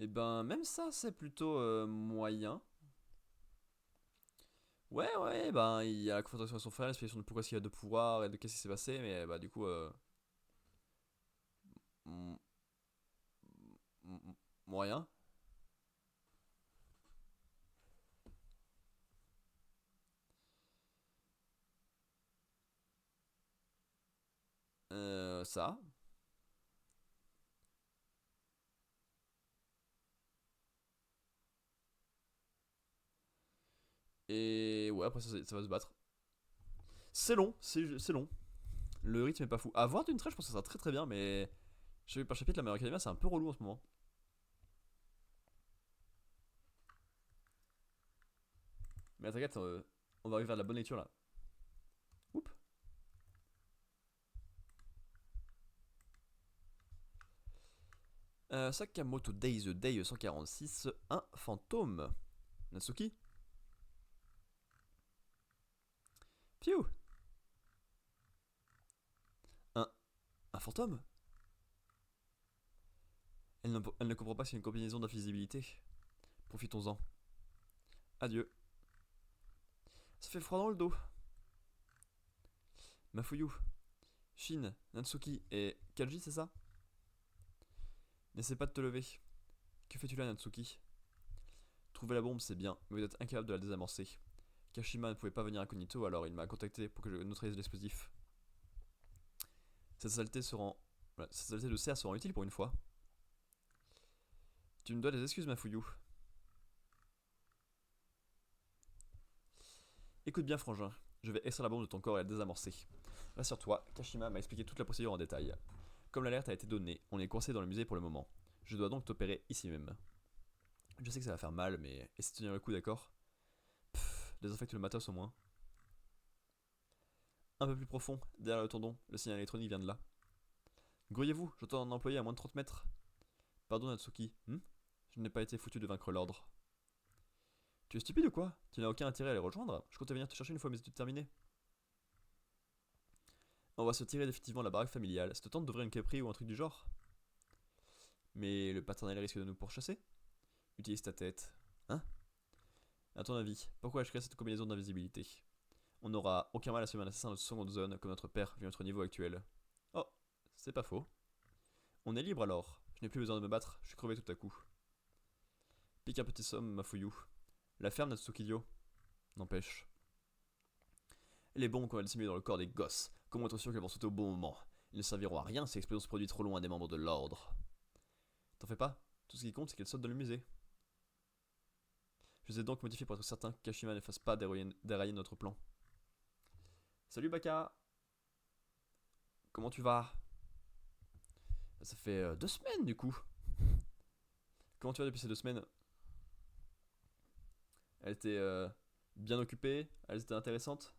Et ben, même ça, c'est plutôt moyen. Ouais, ouais, ben, il y a la confrontation avec son frère, l'explication de pourquoi il y a deux pouvoirs et de qu'est-ce qui s'est passé, mais bah, du coup, m- moyen. Ça. Et ouais, après, ça va se battre. C'est long, c'est long. Le rythme est pas fou. À voir d'une traite, je pense que ça sera très très bien, mais chapitre par chapitre, la meilleure académie, c'est un peu relou en ce moment. Mais t'inquiète, on va arriver vers la bonne lecture là. Oups. Sakamoto Days Day 146, un fantôme. Natsuki. Phew. Un, un fantôme. Elle ne comprend pas que c'est une combinaison d'invisibilité. Profitons-en. Adieu. Ça fait froid dans le dos. Mafuyu, Shin, Natsuki et Kaji, c'est ça? N'essaie pas de te lever. Que fais-tu là, Natsuki? Trouver la bombe, c'est bien, mais vous êtes incapable de la désamorcer. Kashima ne pouvait pas venir incognito, alors il m'a contacté pour que je neutralise l'explosif. Cette saleté se rend... Voilà, cette saleté de serre se rend utile pour une fois. Tu me dois des excuses, Mafuyu. Écoute bien, frangin. Je vais extraire la bombe de ton corps et la désamorcer. Rassure-toi, Kashima m'a expliqué toute la procédure en détail. Comme l'alerte a été donnée, on est coincé dans le musée pour le moment. Je dois donc t'opérer ici même. Je sais que ça va faire mal, mais essaie de tenir le coup, d'accord? Désinfecte le matos au moins. Un peu plus profond, derrière le tendon, le signal électronique vient de là. Grouillez-vous, j'entends un employé à moins de 30 mètres. Pardon, Natsuki, je n'ai pas été foutu de vaincre l'ordre. Tu es stupide ou quoi? Tu n'as aucun intérêt à les rejoindre? Je comptais venir te chercher une fois mes études terminées. On va se tirer définitivement de la baraque familiale. Ça te tente d'ouvrir une crêperie ou un truc du genre? Mais le paternel risque de nous pourchasser? Utilise ta tête. Hein? À ton avis, pourquoi ai-je créé cette combinaison d'invisibilité? On n'aura aucun mal à semer un assassin de seconde zone comme notre père vu notre niveau actuel. Oh, c'est pas faux. On est libre alors. Je n'ai plus besoin de me battre, je suis crevé tout à coup. Pique un petit somme, Mafuyu. La ferme Natsukiyo. N'empêche. Les bombes qu'on va dissimuler dans le corps des gosses. Comment être sûr qu'elles vont sauter au bon moment? Ils ne serviront à rien si l'explosion se produit trop loin des membres de l'ordre. T'en fais pas? Tout ce qui compte, c'est qu'elles sautent dans le musée. Je les ai donc modifiés pour être certain que Kashima ne fasse pas dérailler notre plan. Salut Baka! Comment tu vas? Ça fait 2 semaines du coup. Comment tu vas depuis ces 2 semaines? Elle était bien occupée? Elles étaient intéressantes?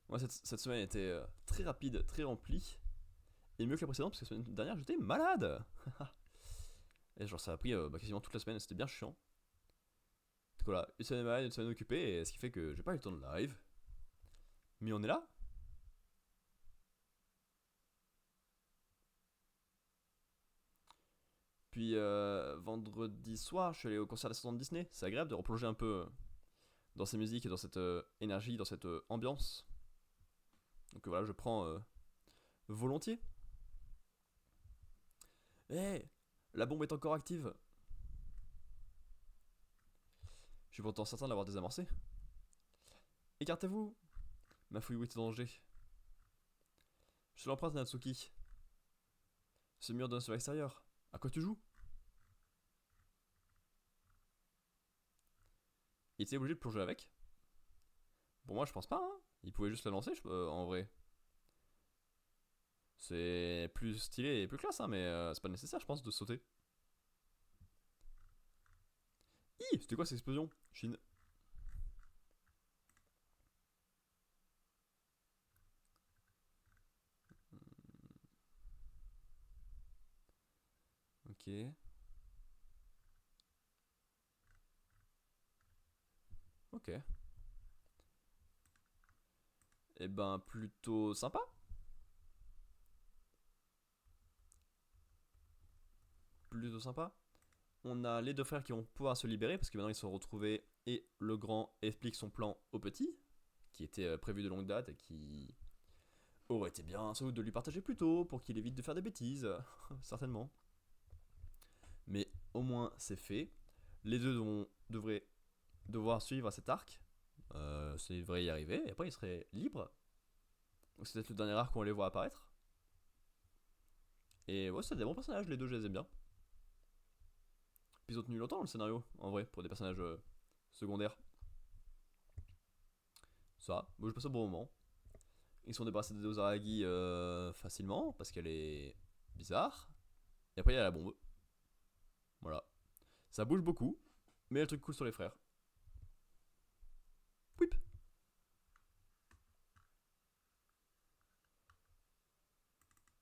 Moi, cette semaine était très rapide, très remplie. Et mieux que la précédente, parce que la semaine dernière, j'étais malade. Et genre, ça a pris quasiment toute la semaine, c'était bien chiant. Donc voilà, une semaine occupée, et ce qui fait que j'ai pas eu le temps de live. Mais on est là. Puis vendredi soir, je suis allé au concert des de Disney. C'est agréable de replonger un peu dans ces musiques et dans cette énergie, dans cette ambiance. Donc voilà, je prends volontiers. Eh, la bombe est encore active. Je suis pourtant certain de l'avoir désamorcée. Écartez-vous. Ma fouille est en danger. Je te l'emprunte, Natsuki. Ce mur donne sur l'extérieur. À quoi tu joues? Il était obligé de plonger avec? Pour moi, je pense pas, hein. Il pouvait juste la lancer, en vrai. C'est plus stylé et plus classe, hein, mais c'est pas nécessaire, je pense, de sauter. Hi, c'était quoi cette explosion? Chine. Ok. Ok. Eh ben, plutôt sympa. Plutôt sympa. On a les deux frères qui vont pouvoir se libérer parce que maintenant ils se sont retrouvés et le grand explique son plan au petit, qui était prévu de longue date et qui aurait été bien sans doute de lui partager plus tôt pour qu'il évite de faire des bêtises, certainement. Mais au moins c'est fait. Les deux devraient devoir suivre cet arc. Ça devrait y arriver et après ils seraient libres. C'est peut-être le dernier arc qu'on les voit apparaître. Et ouais, c'est des bons personnages, les deux, je les aime bien. Puis ils ont tenu longtemps le scénario, en vrai, pour des personnages secondaires. Ça, moi je passe un bon moment. Ils sont débarrassés de Dozaragi facilement, parce qu'elle est bizarre. Et après il y a la bombe. Voilà. Ça bouge beaucoup, mais il y a le truc cool sur les frères. Whip.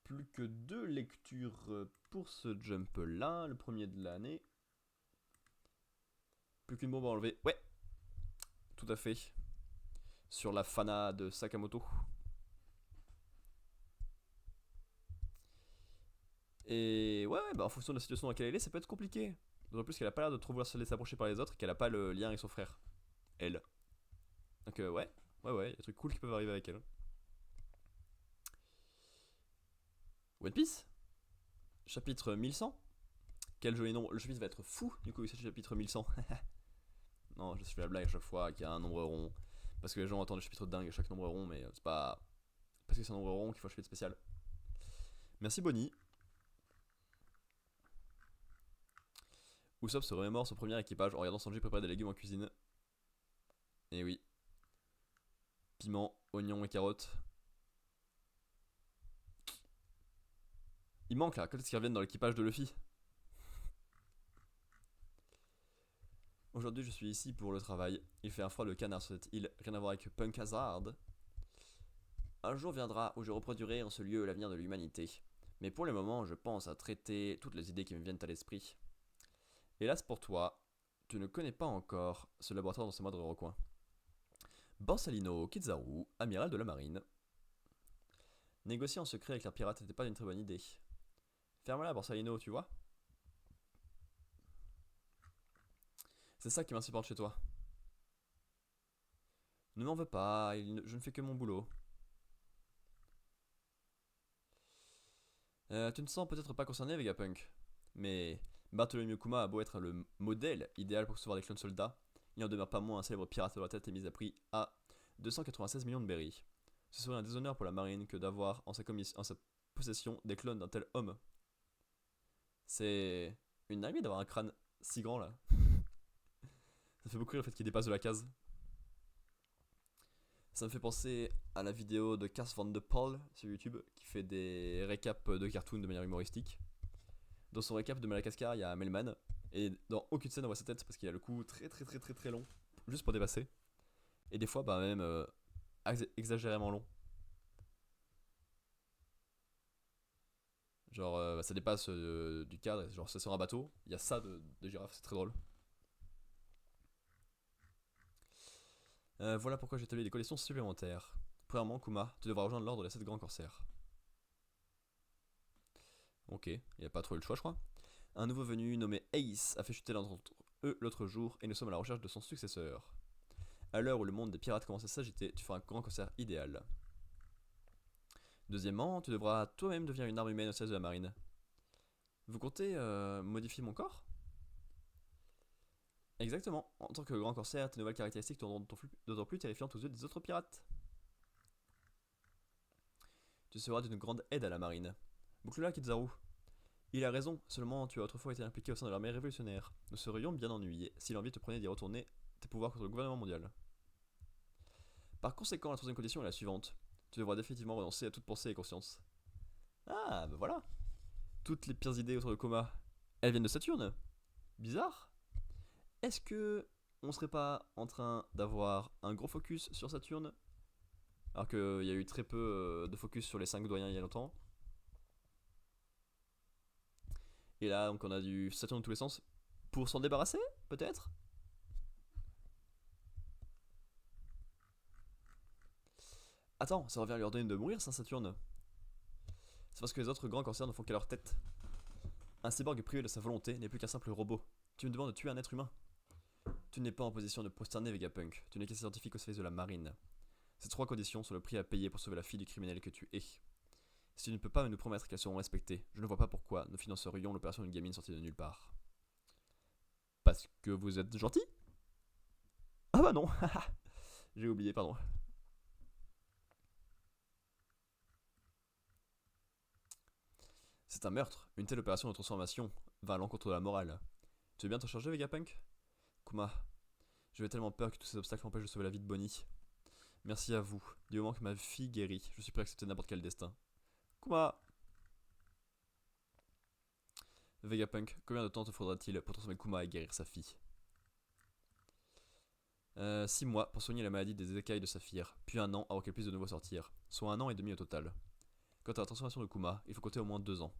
Plus que deux lectures pour ce jump là, le premier de l'année. Plus qu'une bombe à enlever. Ouais, tout à fait. Sur la Fana de Sakamoto. Et ouais, bah en fonction de la situation dans laquelle elle est, ça peut être compliqué. D'autant plus qu'elle a pas l'air de trop vouloir se laisser approcher par les autres, qu'elle a pas le lien avec son frère. Elle. Donc ouais, il y a des trucs cool qui peuvent arriver avec elle. One Piece, chapitre 1100. Quel joli nombre. Le chapitre va être fou, du coup, c'est le chapitre 1100. Non, je fais la blague à chaque fois qu'il y a un nombre rond. Parce que les gens attendent le chapitre dingue à chaque nombre rond, mais c'est pas parce que c'est un nombre rond qu'il faut un chapitre spécial. Merci Bonnie. Usopp se remémore son premier équipage en regardant Sanji préparer des légumes en cuisine. Et oui. Piment, oignon et carottes. Il manque là, quand est-ce qu'ils reviennent dans l'équipage de Luffy? Aujourd'hui je suis ici pour le travail. Il fait un froid de canard sur cette île, rien à voir avec Punk Hazard. Un jour viendra où je reproduirai en ce lieu l'avenir de l'humanité. Mais pour le moment, je pense à traiter toutes les idées qui me viennent à l'esprit. Hélas pour toi, tu ne connais pas encore ce laboratoire dans ses moindres recoins. Borsalino Kizaru, amiral de la marine. Négocier en secret avec la pirate n'était pas une très bonne idée. Ferme-la, Borsalino, tu vois. C'est ça qui m'insupporte chez toi. Ne m'en veux pas, je ne fais que mon boulot. Tu ne sens peut-être pas concerné, Vegapunk. Mais Bartholomew Kuma a beau être le modèle idéal pour recevoir des clones soldats, il n'en demeure pas moins un célèbre pirate de la tête et mis à prix à 296 millions de berries. Ce serait un déshonneur pour la marine que d'avoir en sa possession des clones d'un tel homme. C'est une dinguerie d'avoir un crâne si grand là. Ça fait beaucoup rire le fait qu'il dépasse de la case. Ça me fait penser à la vidéo de Cars Van de Paul sur YouTube qui fait des récaps de cartoons de manière humoristique. Dans son récap de Madagascar, il y a Melman. Et dans aucune scène on voit sa tête parce qu'il a le cou très long, juste pour dépasser. Et des fois, bah même exagérément long. Genre, ça dépasse du cadre, genre c'est sur un bateau, il y a ça de girafe, c'est très drôle. Voilà pourquoi j'ai établi des conditions supplémentaires. Premièrement, Kuma, tu devras rejoindre l'ordre des 7 grands corsaires. Ok, il n'y a pas trop eu le choix, je crois. Un nouveau venu nommé Ace a fait chuter l'un d'entre eux l'autre jour et nous sommes à la recherche de son successeur. À l'heure où le monde des pirates commence à s'agiter, tu feras un grand corsaire idéal. Deuxièmement, tu devras toi-même devenir une arme humaine au service de la marine. Vous comptez modifier mon corps? Exactement. En tant que grand corsaire, tes nouvelles caractéristiques te rendront d'autant plus terrifiantes aux yeux des autres pirates. Tu seras d'une grande aide à la marine. Boucle-la, Kizaru. Il a raison, seulement tu as autrefois été impliqué au sein de l'armée révolutionnaire. Nous serions bien ennuyés si l'envie te prenait d'y retourner tes pouvoirs contre le gouvernement mondial. Par conséquent, la troisième condition est la suivante. Tu devras définitivement renoncer à toute pensée et conscience. Ah, bah voilà. Toutes les pires idées autour de Coma, elles viennent de Saturne. Bizarre. Est-ce que on serait pas en train d'avoir un gros focus sur Saturne? Alors qu'il y a eu très peu de focus sur les 5 doyens il y a longtemps. Et là, donc on a du Saturne dans tous les sens. Pour s'en débarrasser, peut-être? Attends, ça revient à lui ordonner de mourir, ça, Saturne. C'est parce que les autres grands cancers ne font qu'à leur tête. Un cyborg privé de sa volonté n'est plus qu'un simple robot. Tu me demandes de tuer un être humain. Tu n'es pas en position de prosterner Vegapunk. Tu n'es qu'un scientifique au service de la marine. Ces 3 conditions sont le prix à payer pour sauver la fille du criminel que tu es. Si tu ne peux pas nous promettre qu'elles seront respectées, je ne vois pas pourquoi nous financerions l'opération d'une gamine sortie de nulle part. Parce que vous êtes gentil? Ah bah non. J'ai oublié, pardon. C'est un meurtre. Une telle opération de transformation va à l'encontre de la morale. Tu veux bien t'en charger, Vegapunk? Kuma, j'avais tellement peur que tous ces obstacles m'empêchent de sauver la vie de Bonnie. Merci à vous. Du moment que ma fille guérit, je suis prêt à accepter n'importe quel destin. Kuma! Vegapunk, combien de temps te faudra-t-il pour transformer Kuma et guérir sa fille? 6 mois pour soigner la maladie des écailles de Saphir, puis 1 an avant qu'elle puisse de nouveau sortir, soit 1 an et demi au total. Quant à la transformation de Kuma, il faut compter au moins 2 ans.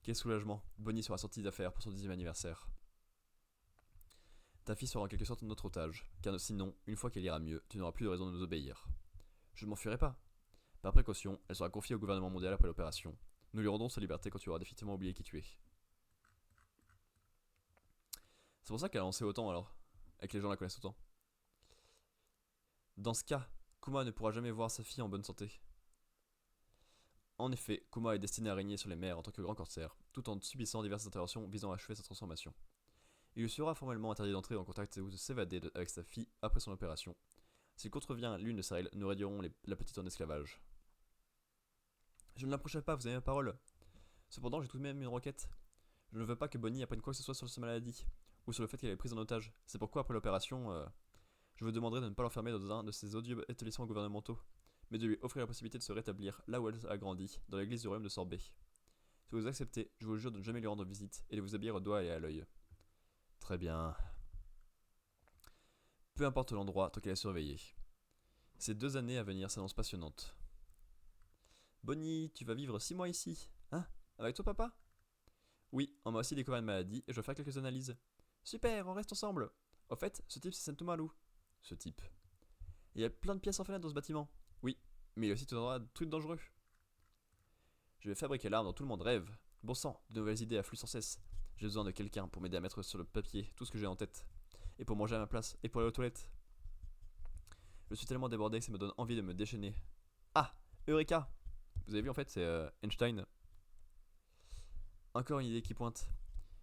Quel soulagement, Bonnie sera sortie d'affaires pour son 10e anniversaire. Ta fille sera en quelque sorte notre otage, car sinon, une fois qu'elle ira mieux, tu n'auras plus de raison de nous obéir. Je ne m'enfuirai pas. Par précaution, elle sera confiée au gouvernement mondial après l'opération. Nous lui rendons sa liberté quand tu auras définitivement oublié qui tu es. C'est pour ça qu'elle a lancé autant alors, et que les gens la connaissent autant. Dans ce cas, Kuma ne pourra jamais voir sa fille en bonne santé. En effet, Kuma est destiné à régner sur les mers en tant que grand corsaire, tout en subissant diverses interventions visant à achever sa transformation. Il lui sera formellement interdit d'entrer en contact ou de s'évader avec sa fille après son opération. S'il contrevient l'une de ces règles, nous réduirons la petite en esclavage. Je ne l'approcherai pas, vous avez ma parole. Cependant, j'ai tout de même une requête. Je ne veux pas que Bonnie apprenne quoi que ce soit sur sa maladie, ou sur le fait qu'elle est prise en otage. C'est pourquoi, après l'opération, je vous demanderai de ne pas l'enfermer dans un de ces odieux établissements gouvernementaux, mais de lui offrir la possibilité de se rétablir là où elle a grandi, dans l'église du royaume de Sorbet. Si vous acceptez, je vous jure de ne jamais lui rendre visite et de vous habiller au doigt et à l'œil. Très bien. Peu importe l'endroit tant qu'elle est surveillée. Ces 2 années à venir s'annoncent passionnantes. Bonnie, tu vas vivre 6 mois ici, hein? Avec toi, papa? Oui, on m'a aussi découvert une maladie et je vais faire quelques analyses. Super, on reste ensemble. Au fait, ce type c'est Sentomaru. Ce type. Il y a plein de pièces en fenêtre dans ce bâtiment. Oui, mais il y a aussi tout un endroit de trucs dangereux. Je vais fabriquer l'arme dont tout le monde rêve. Bon sang, de nouvelles idées affluent sans cesse. J'ai besoin de quelqu'un pour m'aider à mettre sur le papier tout ce que j'ai en tête. Et pour manger à ma place, et pour aller aux toilettes. Je suis tellement débordé que ça me donne envie de me déchaîner. Ah, Eureka! Vous avez vu en fait, c'est Einstein. Encore une idée qui pointe.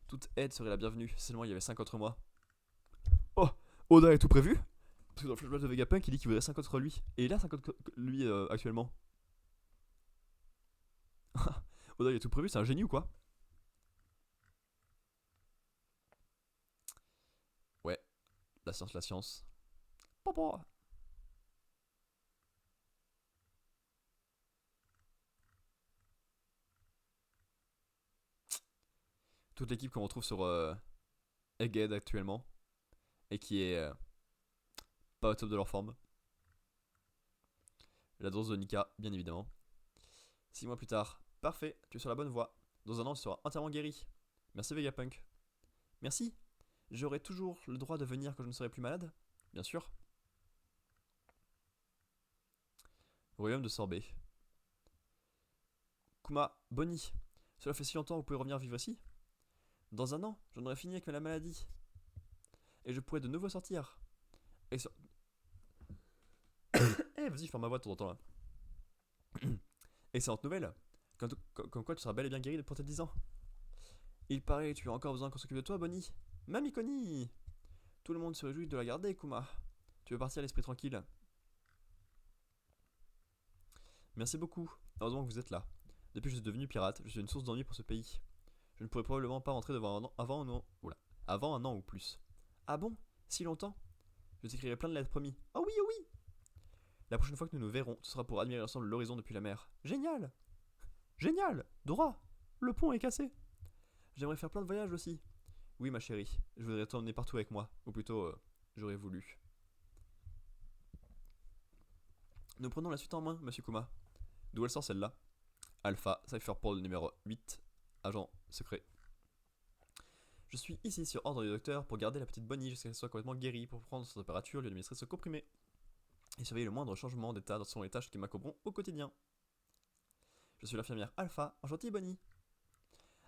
Toute aide serait la bienvenue, seulement il y avait 5 contre moi. Oh, Oda est tout prévu? Parce que dans le flashback de Vegapunk, il dit qu'il voudrait 5 contre lui. Et il a 5 contre lui actuellement. Oda il est tout prévu, c'est un génie ou quoi? Ouais, la science, la science. Papa. Toute l'équipe qu'on retrouve sur Egghead actuellement. Et qui est pas au top de leur forme. La danse de Nika, bien évidemment. 6 mois plus tard. Parfait, tu es sur la bonne voie. Dans 1 an, tu seras entièrement guéri. Merci Vegapunk. Merci. J'aurai toujours le droit de venir quand je ne serai plus malade? Bien sûr. Royaume de Sorbet. Kuma, Bonnie. Cela fait si longtemps, vous pouvez revenir vivre ici? Dans un an, j'en aurai fini avec la maladie. Et je pourrai de nouveau sortir. Et sur... Eh, vas-y, ferme ma voix de temps en temps là. Excellente nouvelle. Comme quoi tu seras bel et bien guéri pour tes 10 ans. Il paraît que tu as encore besoin qu'on s'occupe de toi, Bonnie. Mamie Connie. Tout le monde se réjouit de la garder, Kuma. Tu veux partir à l'esprit tranquille? Merci beaucoup. Heureusement que vous êtes là. Depuis que je suis devenu pirate, je suis une source d'ennui pour ce pays. Je ne pourrais probablement pas rentrer devant un an, avant un an ou plus. Ah bon? Si longtemps? Je t'écrirai plein de lettres, promis. Oh oui, oh oui! La prochaine fois que nous nous verrons, ce sera pour admirer ensemble l'horizon depuis la mer. Génial! Génial! Droit! Le pont est cassé! J'aimerais faire plein de voyages aussi. Oui, ma chérie, je voudrais t'emmener partout avec moi. Ou plutôt, j'aurais voulu. Nous prenons la suite en main, monsieur Kuma. D'où elle sort celle-là? Alpha, Cypher pour le numéro 8, agent secret. Je suis ici sur ordre du docteur pour garder la petite Bonnie jusqu'à ce qu'elle soit complètement guérie, pour prendre sa température, lui administrer ce comprimé, et surveiller le moindre changement d'état dans son tâches qui m'accombront au quotidien. Je suis l'infirmière Alpha, enchantée Bonnie.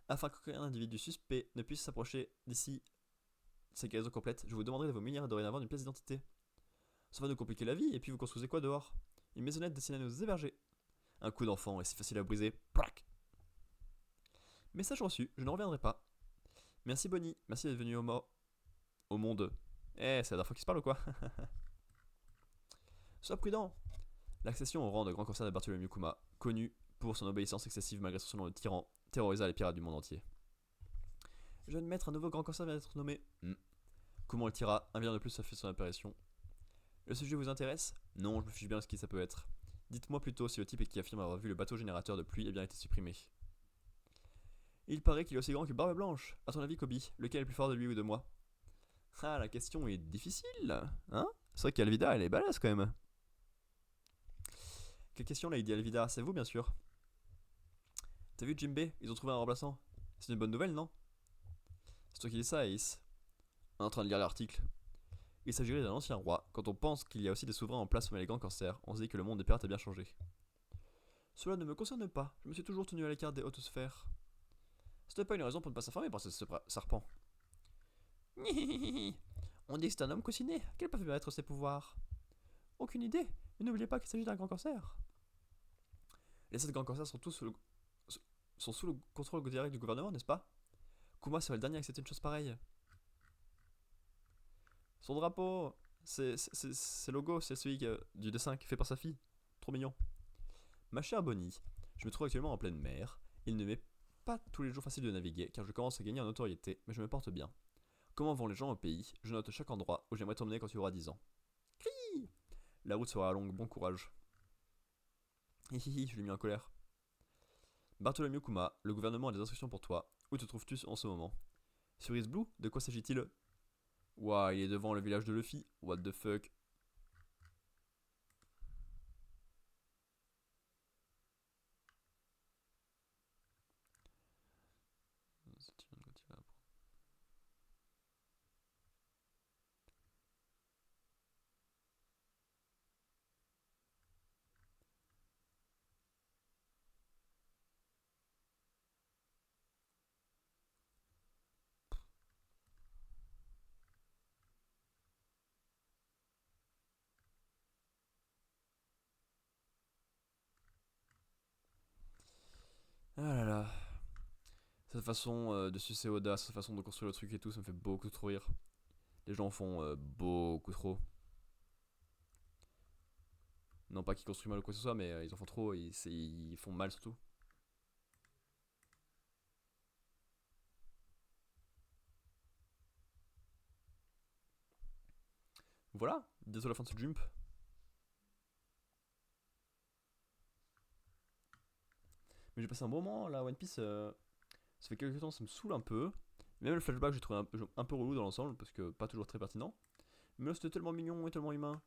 Afin qu'aucun individu suspect ne puisse s'approcher d'ici sa guérison complète, je vous demanderai de vous munir dorénavant d'une pièce d'identité. Ça va nous compliquer la vie, et puis vous construisez quoi dehors? Une maisonnette destinée à nous héberger. Un coup d'enfant est si facile à briser. Plac. Message reçu, je ne reviendrai pas. Merci Bonnie, merci d'être venu au monde. Eh, c'est la dernière fois qu'il se parle ou quoi? Sois prudent. L'accession au rang de grand corsaire de Bartholomew Kuma, connu pour son obéissance excessive malgré son nom de tyran, terrorisa les pirates du monde entier. Jeune maître, un nouveau grand corsaire vient d'être nommé. Comment le tira? Un bien de plus a fait son apparition. Le sujet vous intéresse? Non, je me fiche bien de ce qui ça peut être. Dites-moi plutôt si le type qui affirme avoir vu le bateau générateur de pluie a bien été supprimé. Il paraît qu'il est aussi grand que Barbe Blanche. À ton avis, Kobe, lequel est plus fort de lui ou de moi? Ah, la question est difficile, hein? C'est vrai qu'Alvida, elle est balèze quand même. Quelle question là, il dit Alvida? C'est vous, bien sûr. T'as vu Jimbe? Ils ont trouvé un remplaçant. C'est une bonne nouvelle, non? C'est toi qui dis ça, Ace. En train de lire l'article. Il s'agirait d'un ancien roi. Quand on pense qu'il y a aussi des souverains en place comme les grands cancers, on se dit que le monde des pirates a bien changé. Cela ne me concerne pas. Je me suis toujours tenu à l'écart des hautes sphères. C'était pas une raison pour ne pas s'informer par ce serpent. On dit que c'est un homme coussiné. Quels peuvent être ses pouvoirs? Aucune idée. Mais n'oubliez pas qu'il s'agit d'un grand cancer. Les 7 grands cancers sont tous sous le contrôle direct du gouvernement, n'est-ce pas? Kuma serait le dernier à accepter une chose pareille. Son drapeau, c'est logo, c'est celui du dessin qui fait par sa fille. Trop mignon. Ma chère Bonnie, je me trouve actuellement en pleine mer. Il ne m'est pas tous les jours facile de naviguer car je commence à gagner en notoriété, mais je me porte bien. Comment vont les gens au pays? Je note chaque endroit où j'aimerais t'emmener quand tu auras 10 ans. Cri. La route sera longue, bon courage. Hihihi, je l'ai mis en colère. Bartholomew Kuma, le gouvernement a des instructions pour toi. Où te trouves-tu en ce moment? Sur East Blue? De quoi s'agit-il? Ouah, il est devant le village de Luffy. What the fuck? Ah là là. Cette façon de sucer Oda, cette façon de construire le truc et tout, ça me fait beaucoup trop rire. Les gens font beaucoup trop. Non pas qu'ils construisent mal ou quoi que ce soit, mais ils en font trop et ils font mal surtout. Voilà, bientôt la fin de ce jump. Mais j'ai passé un bon moment là, One Piece. Ça fait quelques temps, ça me saoule un peu. Même le flashback, j'ai trouvé un peu relou dans l'ensemble parce que pas toujours très pertinent. Mais là, c'était tellement mignon et tellement humain.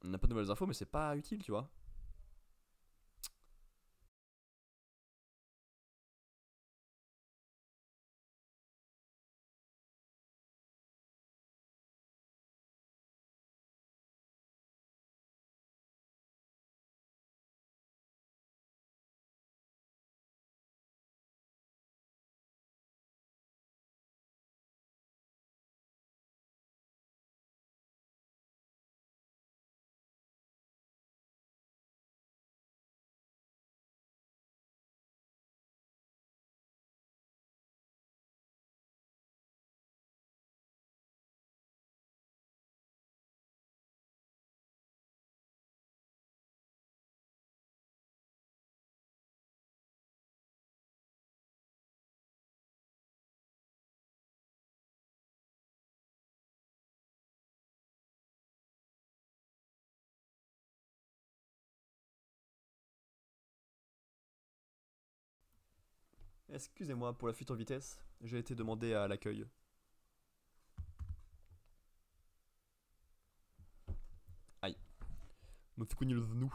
On n'a pas de nouvelles infos, mais c'est pas utile, tu vois. Excusez-moi pour la fuite en vitesse, j'ai été demandé à l'accueil. Aïe, me fait cogner le genou.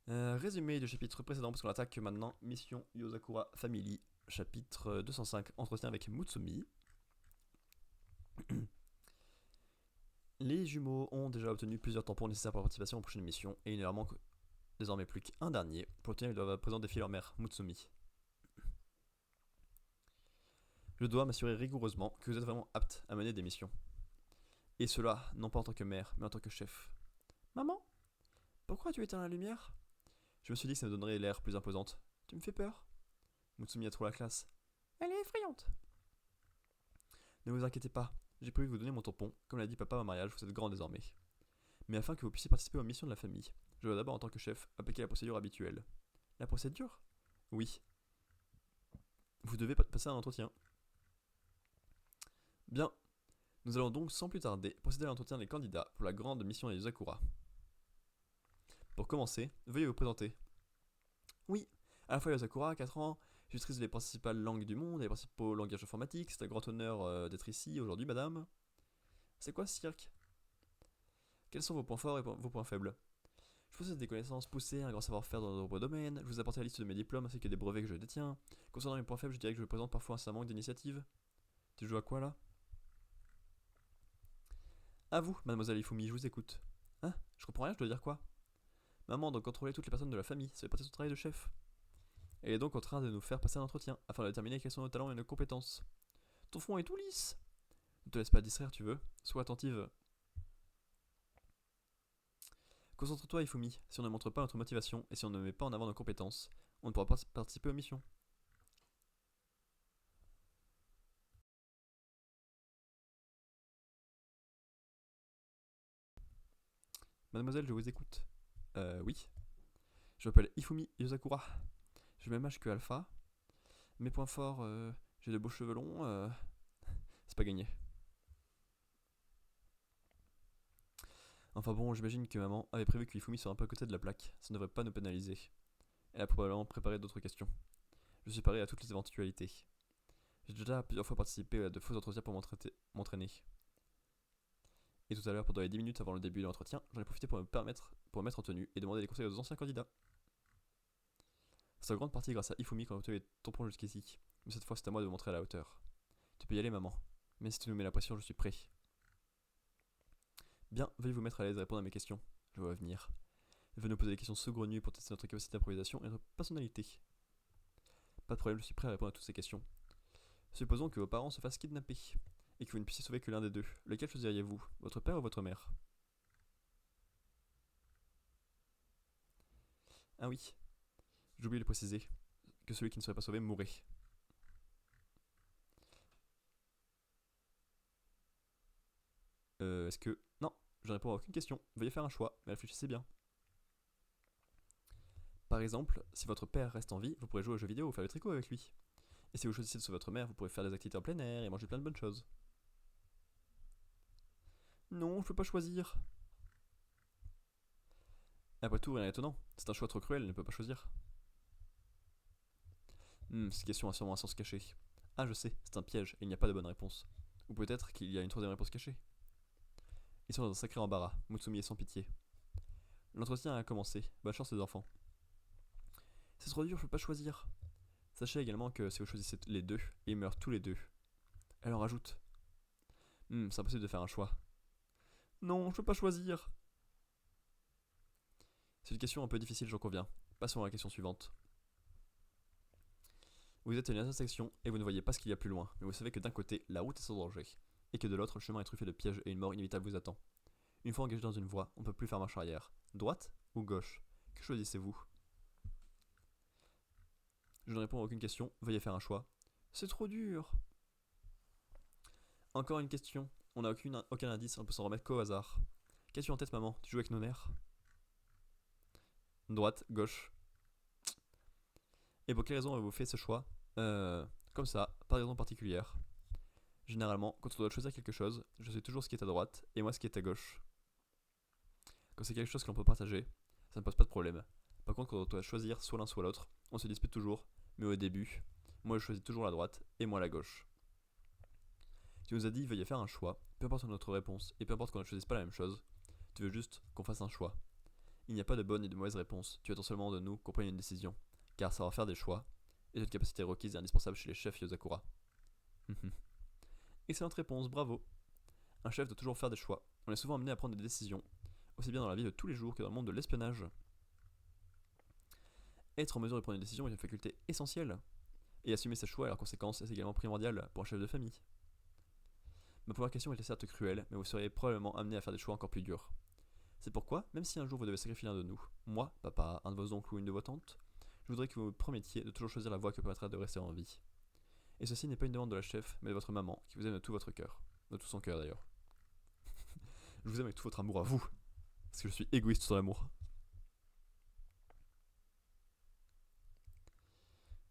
Résumé du chapitre précédent, parce qu'on attaque maintenant Mission Yozakura Family, chapitre 205, entretien avec Mutsumi. Les jumeaux ont déjà obtenu plusieurs tampons nécessaires pour la participation aux prochaines missions, et il ne leur manque désormais plus qu'un dernier. Pour l'obtenir, ils doivent à présent défier leur mère, Mutsumi. Je dois m'assurer rigoureusement que vous êtes vraiment apte à mener des missions. Et cela, non pas en tant que mère, mais en tant que chef. Maman, pourquoi tu éteins la lumière? Je me suis dit que ça me donnerait l'air plus imposante. Tu me fais peur? Mutsumi a trop la classe. Elle est effrayante. Ne vous inquiétez pas, j'ai prévu de vous donner mon tampon. Comme l'a dit papa au mariage, vous êtes grand désormais. Mais afin que vous puissiez participer aux missions de la famille, je dois d'abord en tant que chef appliquer la procédure habituelle. La procédure? Oui. Vous devez passer un entretien. Bien. Nous allons donc sans plus tarder procéder à l'entretien des candidats pour la grande mission des Yozakura. Pour commencer, veuillez vous présenter. Oui, à la fois Yozakura, 4 ans, j'utilise les principales langues du monde et les principaux langages informatiques. C'est un grand honneur d'être ici aujourd'hui, madame. C'est quoi ce cirque? Quels sont vos points forts et vos points faibles? Je possède des connaissances poussées, un grand savoir-faire dans de nombreux domaines. Je vous apporte la liste de mes diplômes ainsi que des brevets que je détiens. Concernant mes points faibles, je dirais que je présente parfois un manque d'initiative. Tu joues à quoi là? À vous, mademoiselle Ifumi, je vous écoute. Hein? Je comprends rien, je dois dire quoi? Maman doit contrôler toutes les personnes de la famille, ça fait partie de son travail de chef. Elle est donc en train de nous faire passer un entretien, afin de déterminer quels sont nos talents et nos compétences. Ton front est tout lisse. Ne te laisse pas distraire, tu veux. Sois attentive. Concentre-toi, Ifumi. Si on ne montre pas notre motivation et si on ne met pas en avant nos compétences, on ne pourra pas participer aux missions. Mademoiselle, je vous écoute. Oui. Je m'appelle Ifumi Yozakura. J'ai le même âge que Alpha. Mes points forts, j'ai de beaux cheveux longs. C'est pas gagné. Enfin bon, j'imagine que maman avait prévu que Ifumi soit un peu à côté de la plaque. Ça ne devrait pas nous pénaliser. Elle a probablement préparé d'autres questions. Je suis paré à toutes les éventualités. J'ai déjà plusieurs fois participé à de faux entretiens pour m'entraîner. Et tout à l'heure, pendant les 10 minutes avant le début de l'entretien, j'en ai profité pour me mettre en tenue et demander des conseils aux anciens candidats. C'est en grande partie grâce à Ifumi qu'on a obtenu les tampons jusqu'ici, mais cette fois c'est à moi de vous montrer à la hauteur. Tu peux y aller, maman. Mais si tu nous mets la pression, je suis prêt. Bien, veuillez vous mettre à l'aise et répondre à mes questions. Je vois venir. Veuillez nous poser des questions saugrenues pour tester notre capacité d'improvisation et notre personnalité. Pas de problème, je suis prêt à répondre à toutes ces questions. Supposons que vos parents se fassent kidnapper et que vous ne puissiez sauver que l'un des deux. Lequel choisiriez-vous? Votre père ou votre mère? Ah oui, j'ai oublié de préciser que celui qui ne serait pas sauvé mourrait. Est-ce que... Non, je réponds à aucune question. Veuillez faire un choix, mais réfléchissez bien. Par exemple, si votre père reste en vie, vous pourrez jouer aux jeux vidéo ou faire le tricot avec lui. Et si vous choisissez de sauver votre mère, vous pourrez faire des activités en plein air et manger plein de bonnes choses. Non, je peux pas choisir. Après tout, rien d'étonnant. C'est un choix trop cruel, elle ne peut pas choisir. Cette question a sûrement un sens caché. Ah, je sais, c'est un piège et il n'y a pas de bonne réponse. Ou peut-être qu'il y a une troisième réponse cachée. Ils sont dans un sacré embarras. Mutsumi est sans pitié. L'entretien a commencé. Bonne chance les enfants. C'est trop dur, je peux pas choisir. Sachez également que si vous choisissez les deux, ils meurent tous les deux. Elle en rajoute. C'est impossible de faire un choix. Non, je peux pas choisir. C'est une question un peu difficile, j'en conviens. Passons à la question suivante. Vous êtes à une intersection et vous ne voyez pas ce qu'il y a plus loin, mais vous savez que d'un côté, la route est sans danger, et que de l'autre, le chemin est truffé de pièges et une mort inévitable vous attend. Une fois engagé dans une voie, on ne peut plus faire marche arrière. Droite ou gauche? Que choisissez-vous? Je ne réponds à aucune question, veuillez faire un choix. C'est trop dur. Encore une question. On n'a aucun indice, on peut s'en remettre qu'au hasard. Qu'as-tu en tête, maman? Tu joues avec nos nerfs? Droite, gauche. Et pour quelle raison avez-vous fait ce choix? Comme ça, pas de raison particulière. Généralement, quand on doit choisir quelque chose, je sais toujours ce qui est à droite et moi ce qui est à gauche. Quand c'est quelque chose que l'on peut partager, ça ne pose pas de problème. Par contre, quand on doit choisir soit l'un soit l'autre, on se dispute toujours, Mais au début, moi je choisis toujours la droite et moi la gauche. Tu nous as dit veuillez faire un choix, peu importe notre réponse, et peu importe qu'on ne choisisse pas la même chose, tu veux juste qu'on fasse un choix. Il n'y a pas de bonne et de mauvaise réponse, tu attends seulement de nous qu'on prenne une décision, car savoir faire des choix est une capacité requise et indispensable chez les chefs Yozakura. Excellente réponse, bravo. Un chef doit toujours faire des choix, on est souvent amené à prendre des décisions, aussi bien dans la vie de tous les jours que dans le monde de l'espionnage. Être en mesure de prendre une décision est une faculté essentielle, et assumer ses choix et leurs conséquences est également primordial pour un chef de famille. Ma première question était certes cruelle, mais vous seriez probablement amené à faire des choix encore plus durs. C'est pourquoi, même si un jour vous devez sacrifier l'un de nous, moi, papa, un de vos oncles ou une de vos tantes, je voudrais que vous promettiez de toujours choisir la voie qui permettra de rester en vie. Et ceci n'est pas une demande de la chef, mais de votre maman, qui vous aime de tout votre cœur. De tout son cœur d'ailleurs. Je vous aime avec tout votre amour à vous, parce que je suis égoïste sur l'amour.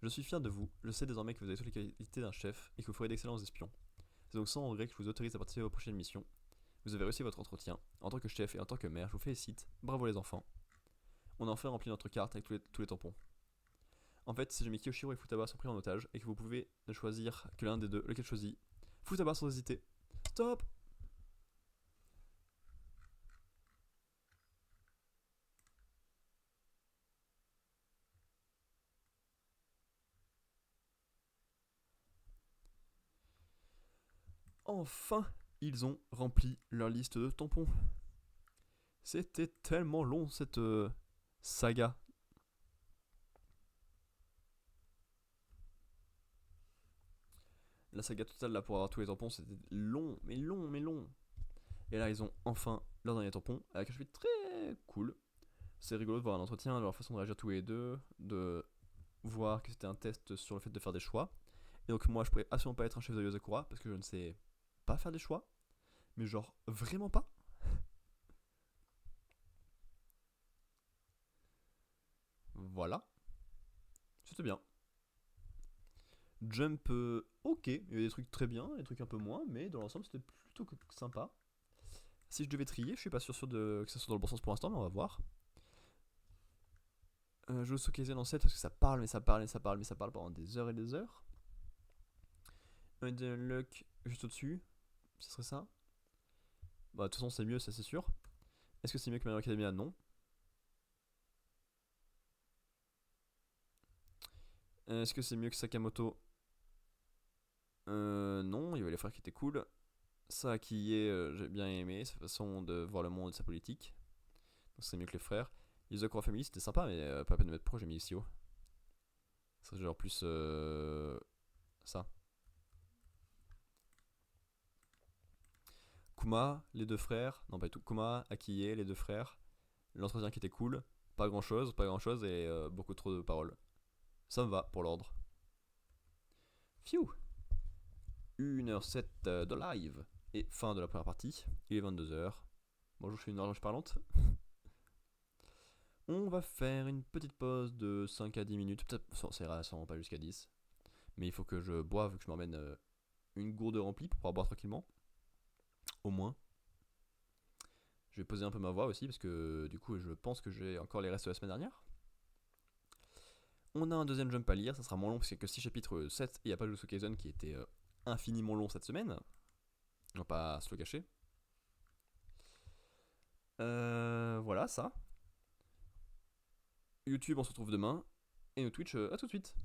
Je suis fier de vous, je sais désormais que vous avez toutes les qualités d'un chef et que vous ferez d'excellents espions. C'est donc sans regret que je vous autorise à participer aux prochaines missions. Vous avez réussi votre entretien. En tant que chef et en tant que mère, je vous félicite. Bravo les enfants. On a enfin rempli notre carte avec tous les tampons. En fait, si jamais Kiyoshiro et Futaba sont pris en otage et que vous pouvez ne choisir que l'un des deux, lequel choisit Futaba sans hésiter. Stop. Enfin, ils ont rempli leur liste de tampons. C'était tellement long cette saga. La saga totale là pour avoir tous les tampons, c'était long, mais long, mais long. Et là, ils ont enfin leur dernier tampon avec un chapitre très cool. C'est rigolo de voir un entretien, de leur façon de réagir tous les deux, de voir que c'était un test sur le fait de faire des choix. Et donc, moi, je pourrais absolument pas être un chef de Yozakura parce que je ne sais pas faire des choix, mais genre vraiment pas. Voilà, c'était bien. Jump, ok, il y avait des trucs très bien, des trucs un peu moins, mais dans l'ensemble, c'était plutôt sympa. Si je devais trier, je suis pas sûr que ça soit dans le bon sens pour l'instant, mais on va voir. Je joue Kaizen en 7 parce que ça parle, mais ça parle, mais ça parle, mais ça parle pendant des heures et des heures. Un luck juste au-dessus, ce serait ça. Bah, de toute façon, c'est mieux, ça c'est sûr. Est-ce que c'est mieux que Mario Academia? Non. Est-ce que c'est mieux que Sakamoto? Non, il y avait les frères qui étaient cool. Ça qui est, j'ai bien aimé sa façon de voir le monde et sa politique. Donc c'est mieux que les frères. Yuzakura Family c'était sympa, mais pas la peine de mettre pro, j'ai mis ici haut. C'est genre plus ça. Kuma, les deux frères. Non, pas du tout. Kuma, Akiye, les deux frères. L'entretien qui était cool. Pas grand chose et beaucoup trop de paroles. Ça me va pour l'ordre. Phew! 1h07 de live. Et fin de la première partie. Il est 22h. Bonjour, je suis une horloge parlante. On va faire une petite pause de 5 à 10 minutes. Peut-être ça ira sûrement pas jusqu'à 10. Mais il faut que je boive, que je m'emmène une gourde remplie pour pouvoir boire tranquillement. Au moins. Je vais poser un peu ma voix aussi parce que du coup je pense que j'ai encore les restes de la semaine dernière. On a un deuxième jump à lire, ça sera moins long parce qu'il n'y a que 6 chapitres 7 et il n'y a pas Jujutsu Kaisen qui était infiniment long cette semaine. On va pas se le cacher. Voilà ça. YouTube on se retrouve demain. Et nos Twitch à tout de suite.